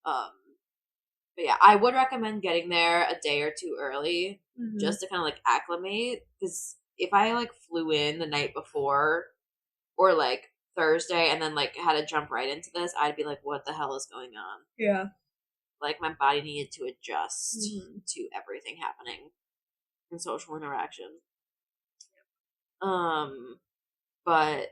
But yeah, I would recommend getting there a day or two early just to kind of like acclimate. Because if I like flew in the night before or like Thursday and then like had to jump right into this, I'd be like, what the hell is going on? Yeah. Like my body needed to adjust to everything happening in social interaction. But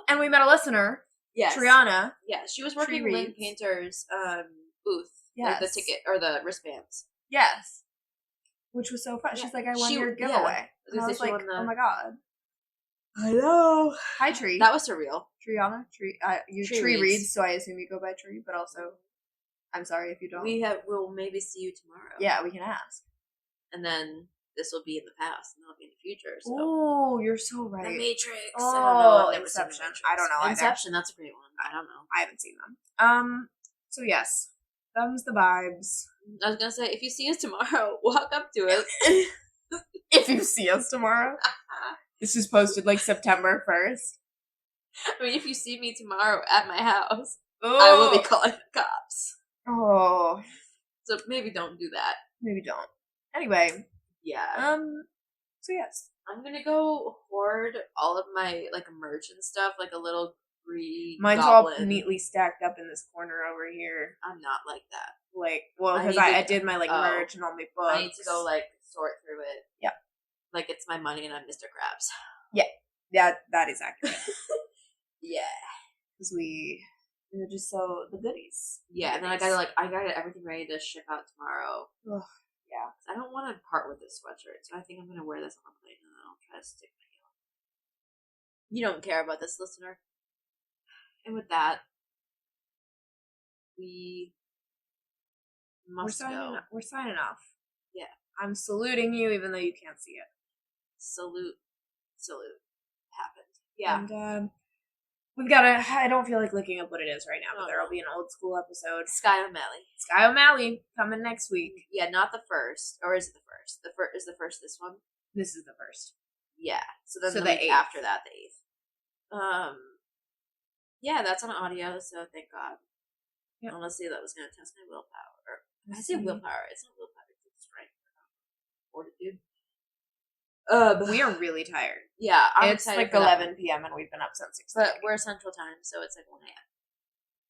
and we met a listener. Yes. Triana. Yeah, she was working Lynn Painter's booth. Yes. Like the ticket or the wristbands. Yes. Which was so fun. Yeah. She's like, I won your giveaway. Yeah. And I was like, oh my god. I know. Hi, Tree. That was surreal. Triana. Tree reads, so I assume you go by Tree, but also, I'm sorry if you don't. We'll maybe see you tomorrow. Yeah, we can ask. And then this will be in the past, and that'll be in the future. So. Oh, you're so right. The Matrix. Oh, Inception. I don't know. Inception. That's a great one. I don't know. I haven't seen them. So yes, thumbs the vibes. I was gonna say, if you see us tomorrow, walk up to us. If you see us tomorrow. This is posted like September 1st. I mean, if you see me tomorrow at my house, I will be calling the cops. Oh. So maybe don't do that. Maybe don't. Anyway. Yeah. So yes. I'm gonna go hoard all of my like merch and stuff, like a little green. Mine's all neatly stacked up in this corner over here. I'm not like that. Like, well, because I did my like merch and all my books. I need to go like sort through it. Yeah. Like it's my money and I'm Mr. Krabs. Yeah, that is accurate. Yeah. Because we're just so the goodies. Yeah, and then I gotta get everything ready to ship out tomorrow. Ugh. Yeah. I don't want to part with this sweatshirt, so I think I'm gonna wear this on the plane and then I'll try to stick my heel. You don't care about this, listener. And with that, we must go. We're signing off. Yeah. I'm saluting you even though you can't see it. Salute. Happened. Yeah. And we've got I don't feel like looking up what it is right now, but there'll be an old school episode. Skye O'Malley. Skye O'Malley coming next week. Yeah, not the first. Or is it the first? Is the first this one? This is the first. Yeah. So then the week after that, the 8th. Yeah, that's on audio, so thank God. Yep. Honestly, that was going to test my willpower. I say willpower. It's not willpower. It's strength. Fortitude. We are really tired. Yeah, it's like 11 p.m. and we've been up since 6:30. But we're Central Time, so it's like 1 a.m.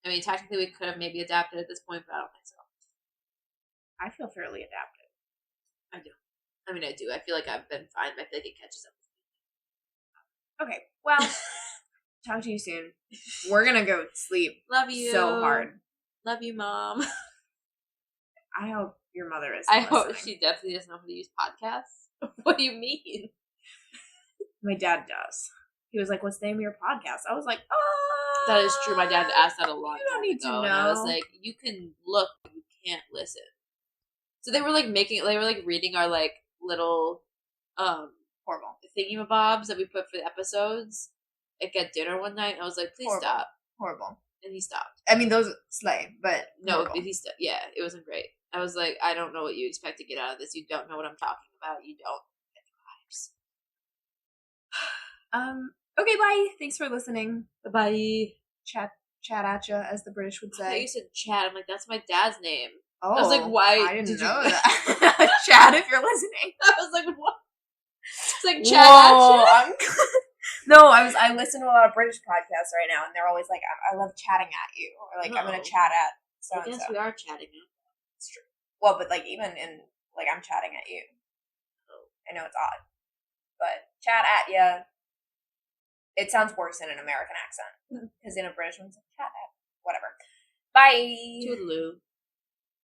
I mean, technically we could have maybe adapted at this point, but I don't think so. I feel fairly adapted. I do. I mean, I do. I feel like I've been fine. I feel like it catches up with me. Okay, well, talk to you soon. We're gonna go sleep. Love you so hard. Love you, Mom. I hope your mother is. I hope she definitely doesn't know how to use podcasts. What do you mean? My dad does. He was like, "What's the name of your podcast?" I was like, That is true. My dad asked that a long you don't time need to ago, know. and I was like, "You can look, but you can't listen." So they were like reading our like little Horrible thingy-mabobs that we put for the episodes. Like at dinner one night, and I was like, "Please stop." Horrible. And he stopped. I mean, those slay, but no, horrible. Yeah, it wasn't great. I was like, I don't know what you expect to get out of this. You don't know what I'm talking about. You don't get the vibes. Okay, bye. Thanks for listening. Bye. Chat at ya, as the British would I thought say. you said Chad. I'm like, that's my dad's name. Oh, I was like, why? I didn't know that. Chad, if you're listening. I was like, what? It's like Chad at ya? No, I listen to a lot of British podcasts right now, and they're always like, I love chatting at you, or like, I'm gonna chat at so I guess we are chatting now. It's true. Well, but like even in like I'm chatting at you. I know it's odd, but chat at ya. It sounds worse in an American accent because in a British one, it's like chat at whatever. Bye. Toodaloo.